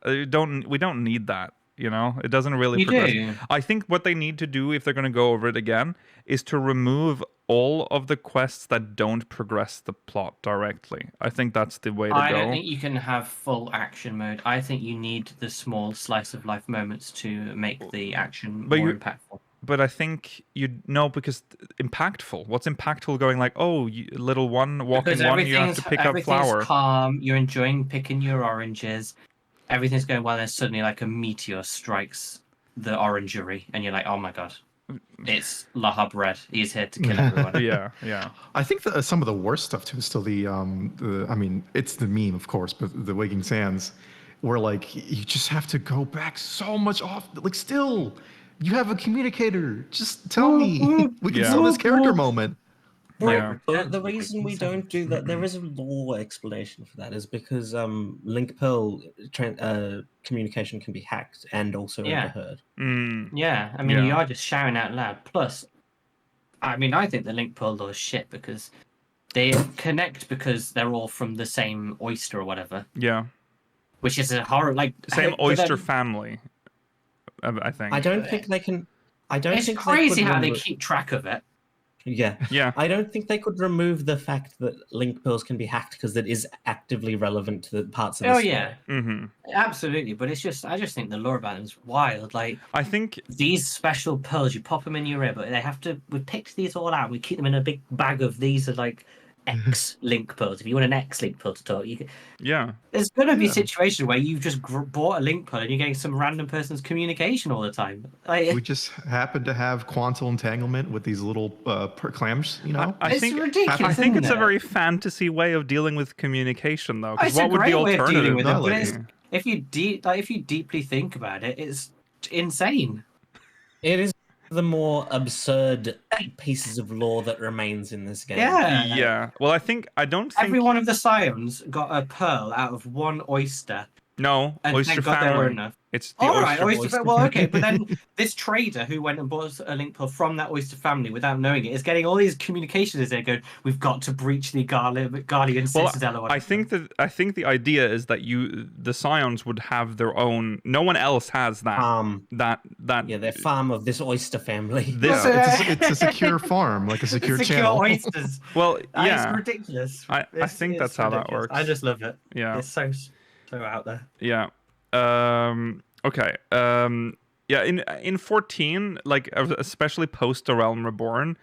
We don't need that. It doesn't really progress. Do. I think what they need to do, if they're going to go over it again, is to remove all of the quests that don't progress the plot directly. I think that's the way to go. I don't think you can have full action mode. I think you need the small slice of life moments to make the action more impactful. But I think because impactful. What's impactful? Going like, oh, little one walking one, you have to pick up flower. Everything's calm. You're enjoying picking your oranges. Everything's going well, and suddenly like a meteor strikes the orangery, and you're like, oh my god. It's Lahab Red. He's here to kill everyone. yeah. I think that some of the worst stuff too is still it's the meme, of course, but the Waking Sands, where like you just have to go back so much off. Like still, you have a communicator. Just tell me. We can sell this character moment. The reason we don't do that, there is a lore explanation for that, is because Link Pearl communication can be hacked and also overheard. Yeah, I mean, you are just shouting out loud. Plus, I mean, I think the Link Pearl lore is shit because they connect because they're all from the same oyster or whatever. Yeah. Which is a horror, like... Same oyster family, I think. I don't think they can... It's crazy how they keep track of it. Yeah. I don't think they could remove the fact that Link Pearls can be hacked because that is actively relevant to the parts of the story. Absolutely. But I just think the lore about them is wild. Like, I think these special pearls, you pop them in your ear, but we picked these all out. We keep them in a big bag of these are like X Link Pearls. If you want an X Link Pearl to talk, you can... There's going to be a situation where you've just bought a Link Pearl and you're getting some random person's communication all the time. Like, we just happen to have quantal entanglement with these little clams, It's ridiculous. I think it's a very fantasy way of dealing with communication, though. Because what would the alternative? With it, but if you deeply think about it, it's insane. It is the more absurd pieces of lore that remains in this game. Yeah. Well, I don't think every one of the Scions got a pearl out of one oyster. No, oyster family. It's the oyster. Well, okay, but then this trader who went and bought a Link Pearl from that oyster family without knowing it is getting all these communications as they're going, we've got to breach the Guardian Citadel. Or I think the idea is that the Scions would have their own. No one else has that. Their farm of this oyster family. It's a secure farm, like a secure channel. Oysters. Well, it's ridiculous. I think that's how that works. I just love it. Yeah, it's so out there. Yeah. Okay. In 14, like especially post The Realm Reborn,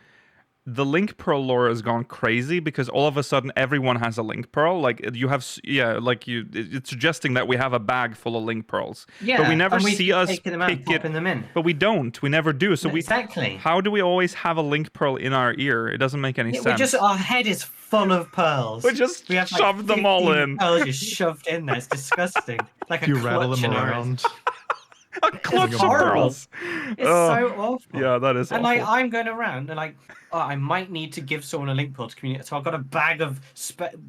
the Link Pearl lore has gone crazy because all of a sudden everyone has a Link Pearl. Like you have, it's suggesting that we have a bag full of Link Pearls. Yeah, but we never see us pick them out, popping them in. But we don't. We never do. So exactly. How do we always have a Link Pearl in our ear? It doesn't make any sense. Our head is full of pearls. We have shoved them all in. Pearls just shoved in there. It's disgusting. Like you rattle them around. A clutch of pearls. It's so awful. Yeah, that is awful. And I'm going around and I might need to give someone a Link Pearl to communicate. So I've got a bag of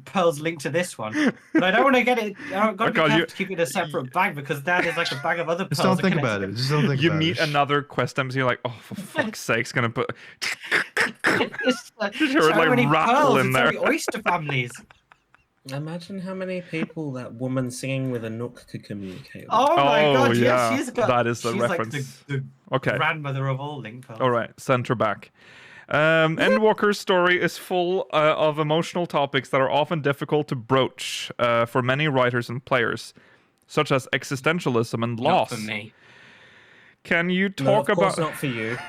pearls linked to this one. But I don't want to get it. I've got to be careful to keep it in a separate bag because that is like a bag of other pearls. Just don't think about it. Just don't think you about meet it. another quest MC, you're like, oh, for fuck's sake, it's going to put... It's like, so many rattle in there. So many oyster families. Imagine how many people that woman singing with a nook could communicate with. Oh my god, yeah. She's got... That is the reference. Like the grandmother of all Link Pearls. All right, send her back. Endwalker's story is full of emotional topics that are often difficult to broach for many writers and players, such as existentialism and loss. Not for me. Can you talk of course about? Not for you.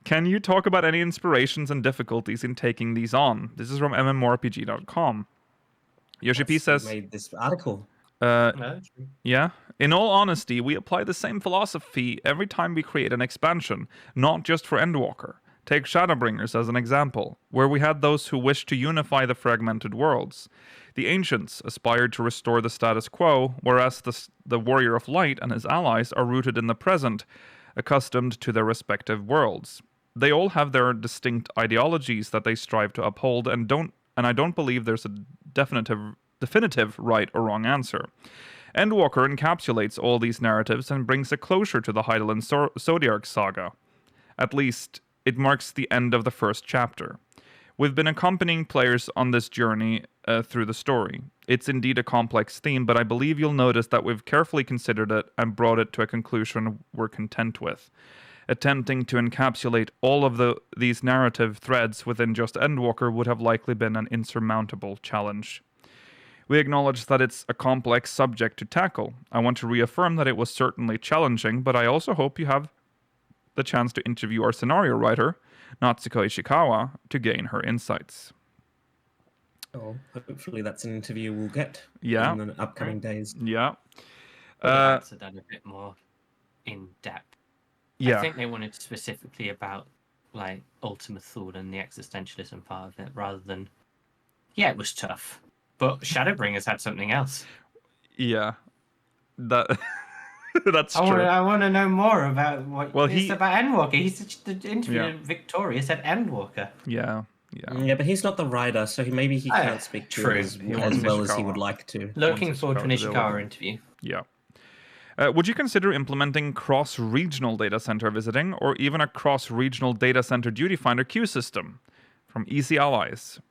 Can you talk about any inspirations and difficulties in taking these on? This is from MMORPG.com. Yoshi-P says, made this article. Yeah. In all honesty, we apply the same philosophy every time we create an expansion, not just for Endwalker. Take Shadowbringers as an example, where we had those who wished to unify the fragmented worlds. The Ancients aspired to restore the status quo, whereas the Warrior of Light and his allies are rooted in the present, accustomed to their respective worlds. They all have their distinct ideologies that they strive to uphold, and I don't believe there's a definitive right or wrong answer. Endwalker encapsulates all these narratives and brings a closure to the Hydaelyn Zodiark saga. At least, it marks the end of the first chapter. We've been accompanying players on this journey through the story. It's indeed a complex theme, but I believe you'll notice that we've carefully considered it and brought it to a conclusion we're content with. Attempting to encapsulate all of these narrative threads within just Endwalker would have likely been an insurmountable challenge. We acknowledge that it's a complex subject to tackle. I want to reaffirm that it was certainly challenging, but I also hope you have the chance to interview our scenario writer, Natsuko Ishikawa, to gain her insights. Oh, hopefully that's an interview we'll get in the upcoming days. Yeah. Answered that a bit more in depth. Yeah. I think they wanted specifically about like Ultima Thule and the existentialism part of it, rather than it was tough. But Shadowbringers had something else. Yeah. That's true. I want to know more about what it's about Endwalker. The interview Victoria said Endwalker. Yeah. But he's not the writer, so maybe he can't speak to it as well as he would like to. Looking forward to an Ishikawa interview. Yeah. Would you consider implementing cross-regional data center visiting, or even a cross-regional data center duty finder queue system? From Easy Allies.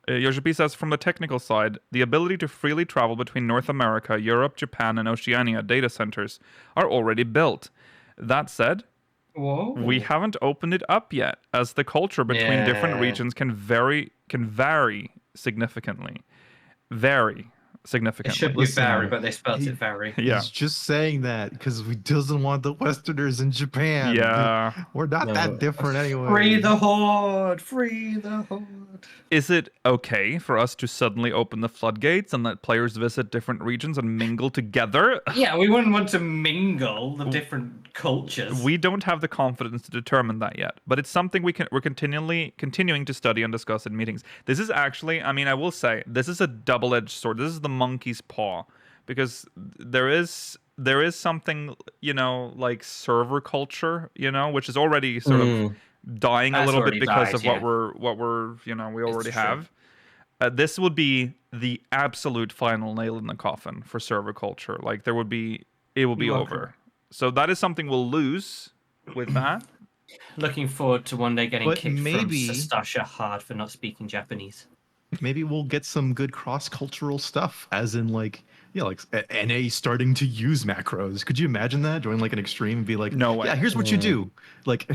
Yoshi-P says, from the technical side, the ability to freely travel between North America, Europe, Japan, and Oceania data centers are already built. That said, we haven't opened it up yet, as the culture between different regions can vary significantly. It should be vary, but they spelled it very. Yeah. He's just saying that because he doesn't want the Westerners in Japan. Yeah. We're not that different anyway. Free the Horde! Free the Horde! Is it okay for us to suddenly open the floodgates and let players visit different regions and mingle together? Yeah, we wouldn't want to mingle the different cultures. We don't have the confidence to determine that yet, but it's something we're continuing to study and discuss in meetings. This is actually, I will say, this is a double-edged sword. This is the monkey's paw, because there is something, like server culture, which is already sort of dying a little bit because of what we're we already have. This would be the absolute final nail in the coffin for server culture. Like it will be over. So that is something we'll lose with that. Looking forward to one day getting kicked from Sastasha hard for not speaking Japanese. Maybe we'll get some good cross-cultural stuff, as in like NA starting to use macros. Could you imagine that? Join like an extreme and be like, no way. Yeah, here's what you do. Like,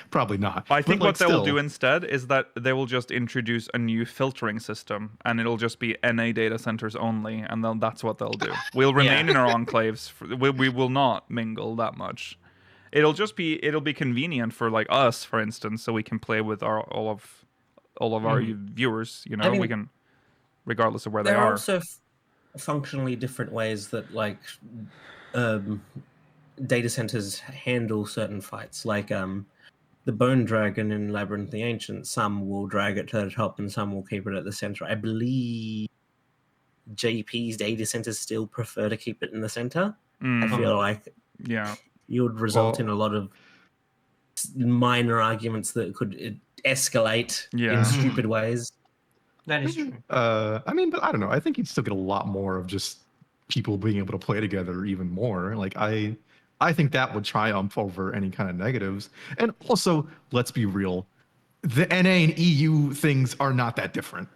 probably not. I think what they will do instead is that they will just introduce a new filtering system, and it'll just be NA data centers only, and then that's what they'll do. We'll remain in our enclaves. We will not mingle that much. It'll be convenient for like us, for instance, so we can play with all of our viewers. We can, regardless of where they are. There are also functionally different ways that data centers handle certain fights, like the Bone Dragon in Labyrinth the Ancient. Some will drag it to the top and some will keep it at the center. I believe JP's data centers still prefer to keep it in the center. I feel like you would result in a lot of minor arguments that could escalate in stupid ways. That is true. But I don't know. I think you'd still get a lot more of just people being able to play together even more. Like I think that would triumph over any kind of negatives. And also, let's be real, the NA and EU things are not that different.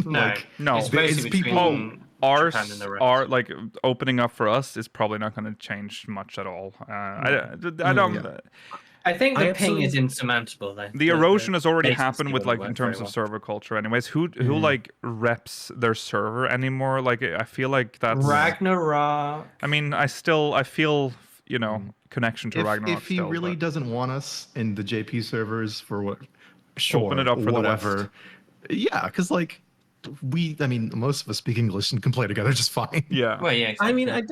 No. It's people. Ours are like opening up for us is probably not going to change much at all. I don't. I think the ping is insurmountable though. The erosion has already happened with in terms of server culture. Anyways, who reps their server anymore? Like I feel like that's Ragnarok. I feel connection to Ragnarok. If he really doesn't want us in the JP servers for what, sure, open it up for whatever. the West. Yeah, because most of us speak English and can play together just fine. Yeah. Well, yeah. Exactly. I mean, I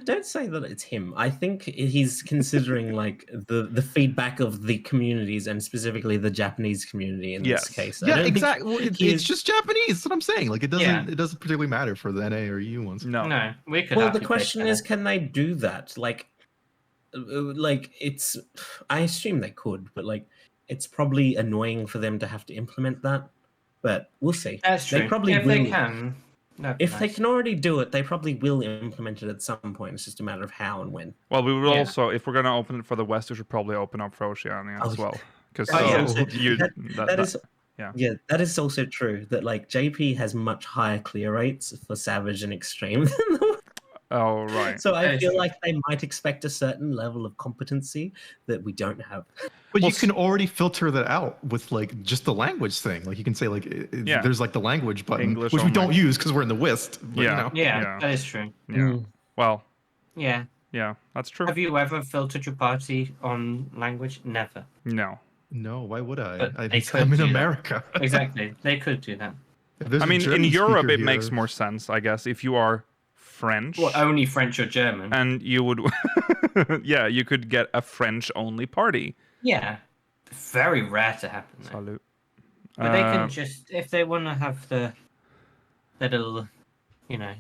don't say that it's him. I think he's considering like the feedback of the communities and specifically the Japanese community in this case. Yeah, exactly. Well, it's just Japanese. That's what I'm saying. Like it doesn't particularly matter for the NA or EU ones. No, we could. Well, the question is, can they do that? Like it's. I assume they could, but like it's probably annoying for them to have to implement that. But we'll see. That's true. They probably if will. They can. If they can already do it, they probably will implement it at some point. It's just a matter of how and when. Well, we would also, if we're going to open it for the West, we should probably open up for Oceania as well. Because that is also true. That like JP has much higher clear rates for Savage and Extreme than the Oh, right. So I feel like they might expect a certain level of competency that we don't have. But you can already filter that out with like just the language thing. Like you can say like there's like the language button, English which only. we don't use because we're in the West. But, that is true. Yeah. Well. Yeah. Yeah, that's true. Have you ever filtered your party on language? Never. No. No, why would I? But I'm in America. Exactly. They could do that. I mean, in Europe, it makes more sense, I guess, if you are French. Well, only French or German. And you would, you could get a French-only party. Yeah. Very rare to happen, though. Salute. But they can just, if they want to have the little, the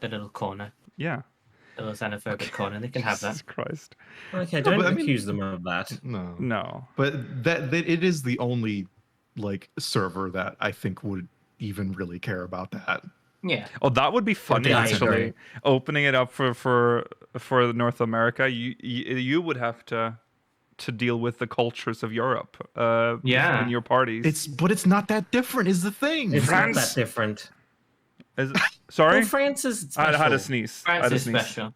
little corner. Yeah. The little xenophobic corner, they can have that. Jesus Christ. Okay, don't accuse them of that. No. But that it is the only, like, server that I think would even really care about that. Yeah. Oh, that would be funny actually. Opening it up for North America, you would have to deal with the cultures of Europe. In your parties. But it's not that different. Is the thing. It's not that different. Sorry. Well, France is special. I had a sneeze. France is special.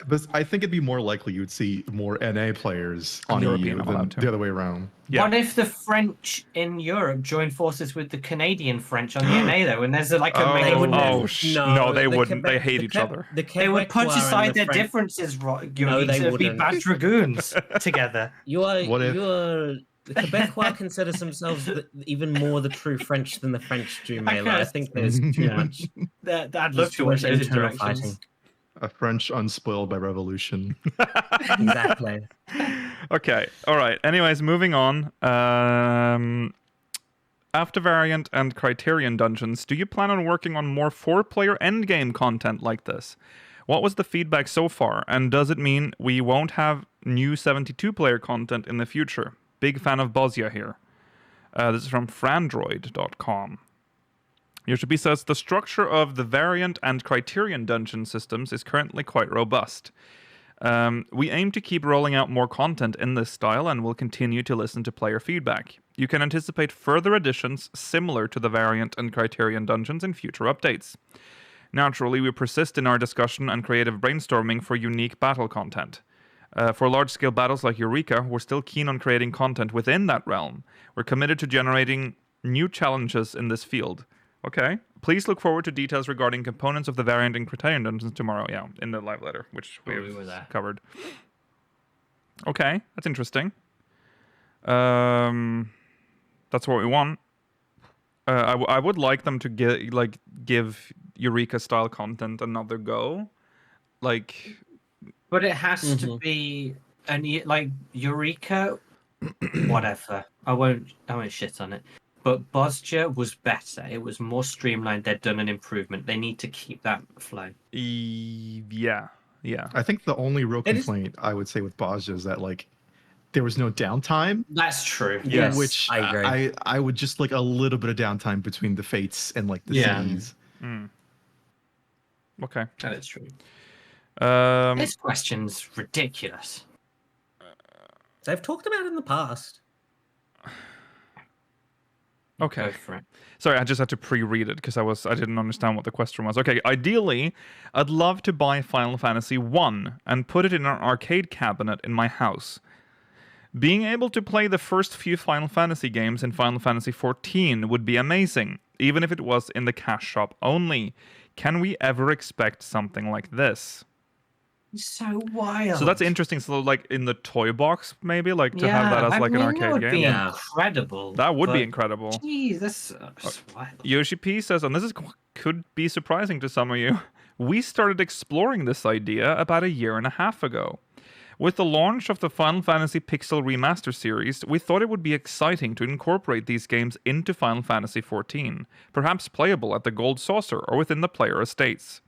But I think it'd be more likely you'd see more NA players on European than the other way around. Yeah. What if the French in Europe join forces with the Canadian French on the NA though? And there's like a no, they wouldn't. They hate each other. They would put aside their differences. No, they wouldn't. Be bad dragoons together. The Quebecois consider themselves even more the true French than the French do, Mela. I think there's too much. I'd love to watch those interactions. Fighting. A French unspoiled by revolution. Exactly. Okay. All right. Anyways, moving on. After Variant and Criterion Dungeons, do you plan on working on more 4-player endgame content like this? What was the feedback so far? And does it mean we won't have new 72-player content in the future? Big fan of Bosnia here. This is from frandroid.com. Yoshi-P says, the structure of the Variant and Criterion Dungeon systems is currently quite robust. We aim to keep rolling out more content in this style and will continue to listen to player feedback. You can anticipate further additions similar to the Variant and Criterion Dungeons in future updates. Naturally, we persist in our discussion and creative brainstorming for unique battle content. For large-scale battles like Eureka, we're still keen on creating content within that realm. We're committed to generating new challenges in this field. Okay. Please look forward to details regarding components of the Variant and Criterion Dungeons tomorrow, in the live letter, which we've covered. Okay, that's interesting. That's what we want. I would like them to give Eureka-style content another go. But it has to be Eureka, whatever. I won't shit on it. But Bosnia was better. It was more streamlined. They'd done an improvement. They need to keep that flow. Yeah. I think the only real complaint I would say with Bosnia is that there was no downtime. That's true. Yes, which I agree. I would just like a little bit of downtime between the fates and the cities. Okay, that is true. This question's ridiculous. They've talked about it in the past. Okay. Sorry, I just had to pre-read it because I didn't understand what the question was. Okay, ideally, I'd love to buy Final Fantasy 1 and put it in an arcade cabinet in my house. Being able to play the first few Final Fantasy games in Final Fantasy 14 would be amazing, even if it was in the cash shop only. Can we ever expect something like this? So wild. So that's interesting. So like in the toy box, maybe like to have that as like an arcade game. Yeah, incredible. That would be incredible. Geez, that's wild. Yoshi-P says, and this could be surprising to some of you. We started exploring this idea about a year and a half ago. With the launch of the Final Fantasy Pixel Remaster series, we thought it would be exciting to incorporate these games into Final Fantasy XIV, perhaps playable at the Gold Saucer or within the player estates.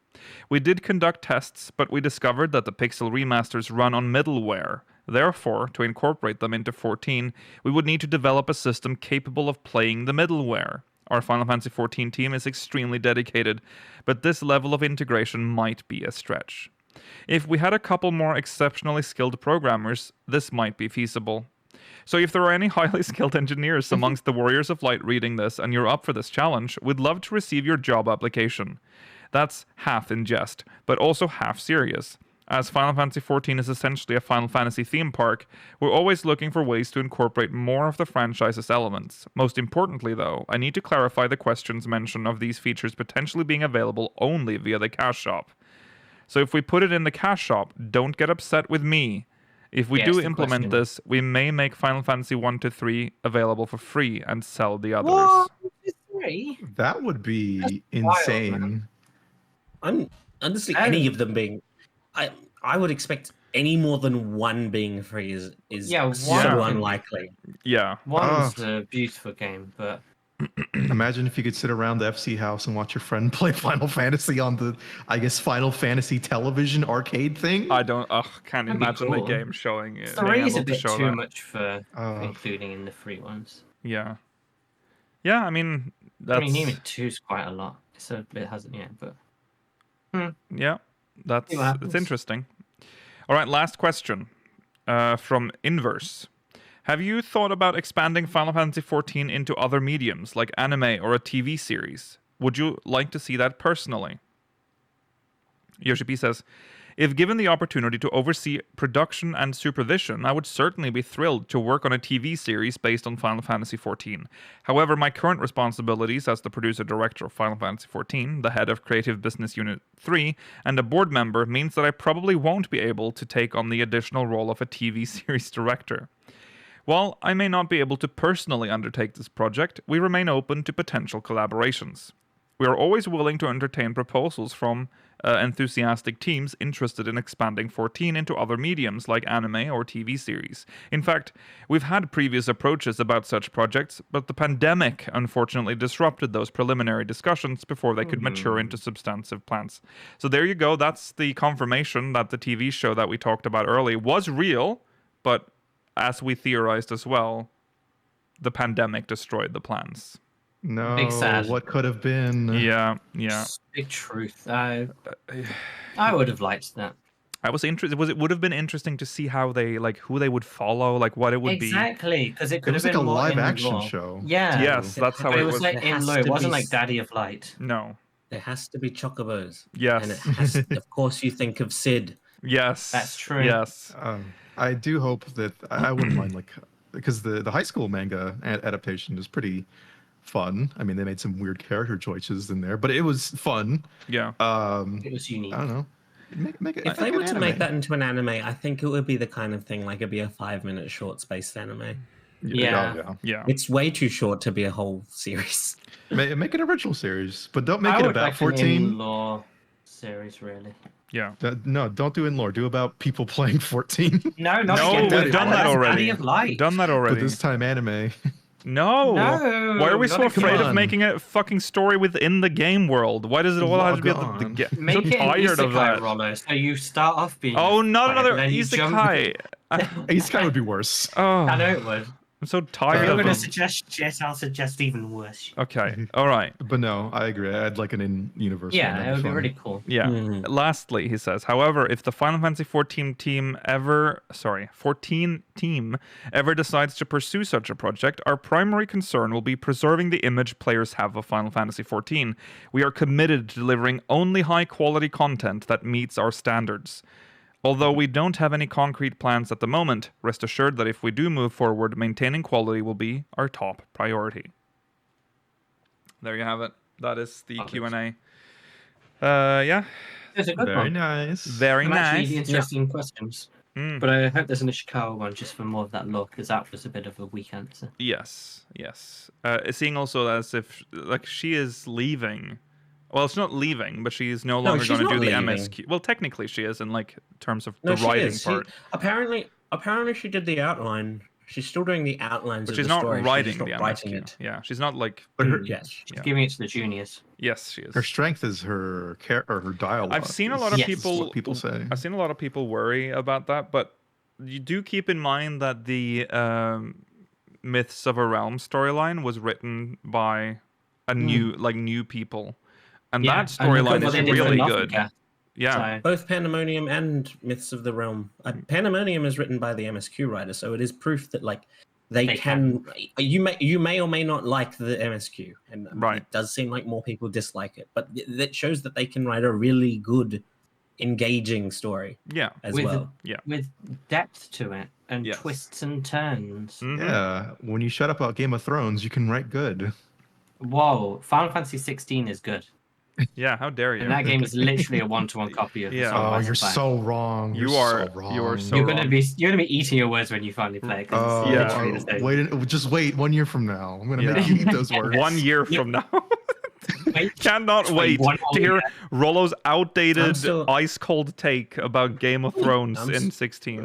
We did conduct tests, but we discovered that the Pixel remasters run on middleware. Therefore, to incorporate them into 14, we would need to develop a system capable of playing the middleware. Our Final Fantasy XIV team is extremely dedicated, but this level of integration might be a stretch. If we had a couple more exceptionally skilled programmers, this might be feasible. So if there are any highly skilled engineers amongst the Warriors of Light reading this and you're up for this challenge, we'd love to receive your job application. That's half in jest, but also half serious. As Final Fantasy XIV is essentially a Final Fantasy theme park, we're always looking for ways to incorporate more of the franchise's elements. Most importantly, though, I need to clarify the question's mention of these features potentially being available only via the cash shop. So if we put it in the cash shop, don't get upset with me. If we do implement this, we may make Final Fantasy 1 to 3 available for free and sell the others. What? 3? That would be insane. Honestly, any of them being, I would expect any more than one being free is so unlikely. Yeah, one's a beautiful game, but imagine if you could sit around the FC house and watch your friend play Final Fantasy on the, I guess, Final Fantasy television arcade thing. Can't imagine the game showing it. 3 is a bit too much for including in the free ones. Yeah. Yeah, I mean, even 2 is quite a lot. So it hasn't yet, but. Yeah, it's interesting. All right, last question from Inverse. Have you thought about expanding Final Fantasy XIV into other mediums, like anime or a TV series? Would you like to see that personally? Yoshi-P says, if given the opportunity to oversee production and supervision, I would certainly be thrilled to work on a TV series based on Final Fantasy XIV. However, my current responsibilities as the producer-director of Final Fantasy XIV, the head of Creative Business Unit 3, and a board member means that I probably won't be able to take on the additional role of a TV series director. While I may not be able to personally undertake this project, we remain open to potential collaborations. We are always willing to entertain proposals from enthusiastic teams interested in expanding 14 into other mediums like anime or TV series. In fact, we've had previous approaches about such projects, but the pandemic unfortunately disrupted those preliminary discussions before they could mature into substantive plans. So there you go. That's the confirmation that the TV show that we talked about earlier was real, but as we theorized as well, the pandemic destroyed the plans. No, big sad. What could have been? Yeah. Big truth. I would have liked that. I was interested. It would have been interesting to see how they who they would follow, what it would be. Exactly, because it could have been like a live action show. Yeah. Yes, that's how it was. It was like in low. It wasn't like Daddy of Light. No. There has to be chocobos. Yes. And it has, of course, you think of Sid. Yes. That's true. Yes. I do hope that I wouldn't mind because the high school manga adaptation is pretty fun. I mean, they made some weird character choices in there, but it was fun. Yeah. It was unique. I don't know. Make it, if they were to make that into an anime, I think it would be the kind of thing it'd be a 5-minute short spaced anime. Yeah. It's way too short to be a whole series. Make an original series, but don't make it about 14. In-law series, really. Yeah. No, don't do in-lore. Do about people playing 14. No, we've done that already. Done that already. But this time anime. No. Why are we so afraid of making a fucking story within the game world? Why does it all have to be at the game? Make I'm so tired of that. Roller, so you start off being. Oh, not another isekai. Isekai would be worse. Oh. I know it would. I'm so tired of You're them. going to suggest Jet, I'll suggest even worse. Okay, all right. But no, I agree. I'd like an in-universe. Yeah, it would be really cool. Yeah. Lastly, he says, however, if the Final Fantasy 14 team ever decides to pursue such a project, our primary concern will be preserving the image players have of Final Fantasy 14. We are committed to delivering only high-quality content that meets our standards. Although we don't have any concrete plans at the moment, rest assured that if we do move forward, maintaining quality will be our top priority. There you have it. That is the Q&A. Yeah. That's a good Very one. nice. Very nice. Actually, interesting questions. But I hope there's an Ishikawa one just for more of that look, because that was a bit of a weak answer. Yes. Seeing also as if like she is leaving. Well, it's not leaving, but she is no longer going to do the MSQ. Well, technically she is in like terms of the writing part. Apparently she did the outline. She's still doing the outlines, but she's not writing the MSQ. Yeah, she's not like. Yes, she's giving it to the juniors. Yes, she is. Her strength is her her dialogue. I've seen a lot of people say. I've seen a lot of people worry about that, but you do keep in mind that the Myths of a Realm storyline was written by new people, and that storyline is really good. Yeah, both Pandemonium and Myths of the Realm. Pandemonium is written by the MSQ writer, so it is proof that like they can. You may or may not like the MSQ, and it does seem like more people dislike it, but that shows that they can write a really good, engaging story. Yeah, with depth to it and twists and turns. Mm-hmm. Yeah, when you shut up about Game of Thrones, you can write good. Whoa, Final Fantasy 16 is good. Yeah, how dare you? And that game is literally a one-to-one copy of. Oh, you're so wrong. You are so you're wrong. gonna be eating your words when you finally play it. Wait, just wait 1 year from now. I'm gonna make you eat those words. 1 year from now. Cannot wait to hear Rollo's outdated, ice-cold take about Game of Thrones in 16.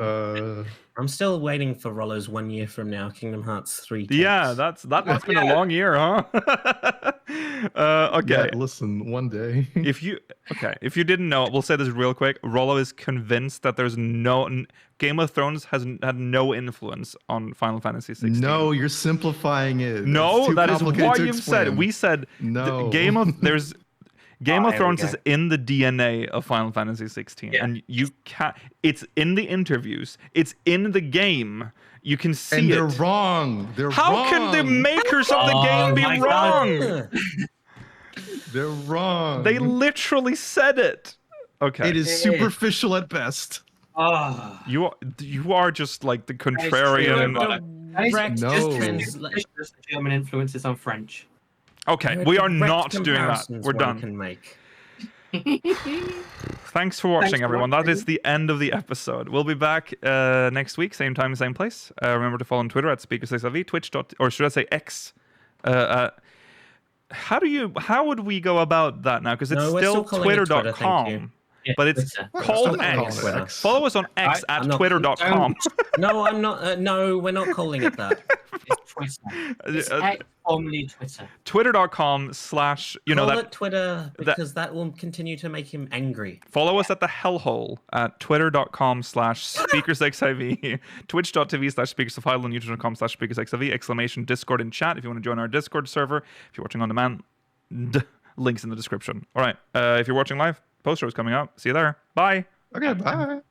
I'm still waiting for Rollo's 1 year from now, Kingdom Hearts 3 takes. Yeah, that's been a long year, huh? Okay. Yeah, listen, one day. If you didn't know, we'll say this real quick. Rollo is convinced that there's Game of Thrones has had no influence on Final Fantasy 16. No, you're simplifying it. No, that is what you've said. We said no. Game of Thrones is in the DNA of Final Fantasy 16, and you can't. It's in the interviews. It's in the game. You can see and it. They're wrong. How can the makers of the game be wrong? They're wrong. They literally said it. Okay. It is superficial at best. You are just like the contrarian. Just German influences on French. Okay, we are not doing that. We're done. Thanks for watching, everyone. That is the end of the episode. We'll be back next week, same time, same place. Remember to follow on Twitter at SpeakersXIV, Twitch. Or should I say X? How would we go about that now? Because it's still Twitter.com. But it's called X. Follow us on X at twitter.com. No, I'm not. No, we're not calling it that. It's Twitter. It's X, formerly Twitter. Twitter.com/ Call it Twitter, because that will continue to make him angry. Follow us at the hellhole at twitter.com/speakersxiv, twitch.tv/speakersofidle, and youtube.com/speakersxiv, !Discord in chat if you want to join our Discord server. If you're watching on demand, links in the description. All right. If you're watching live, poster is coming out. See you there. Bye. Okay, bye.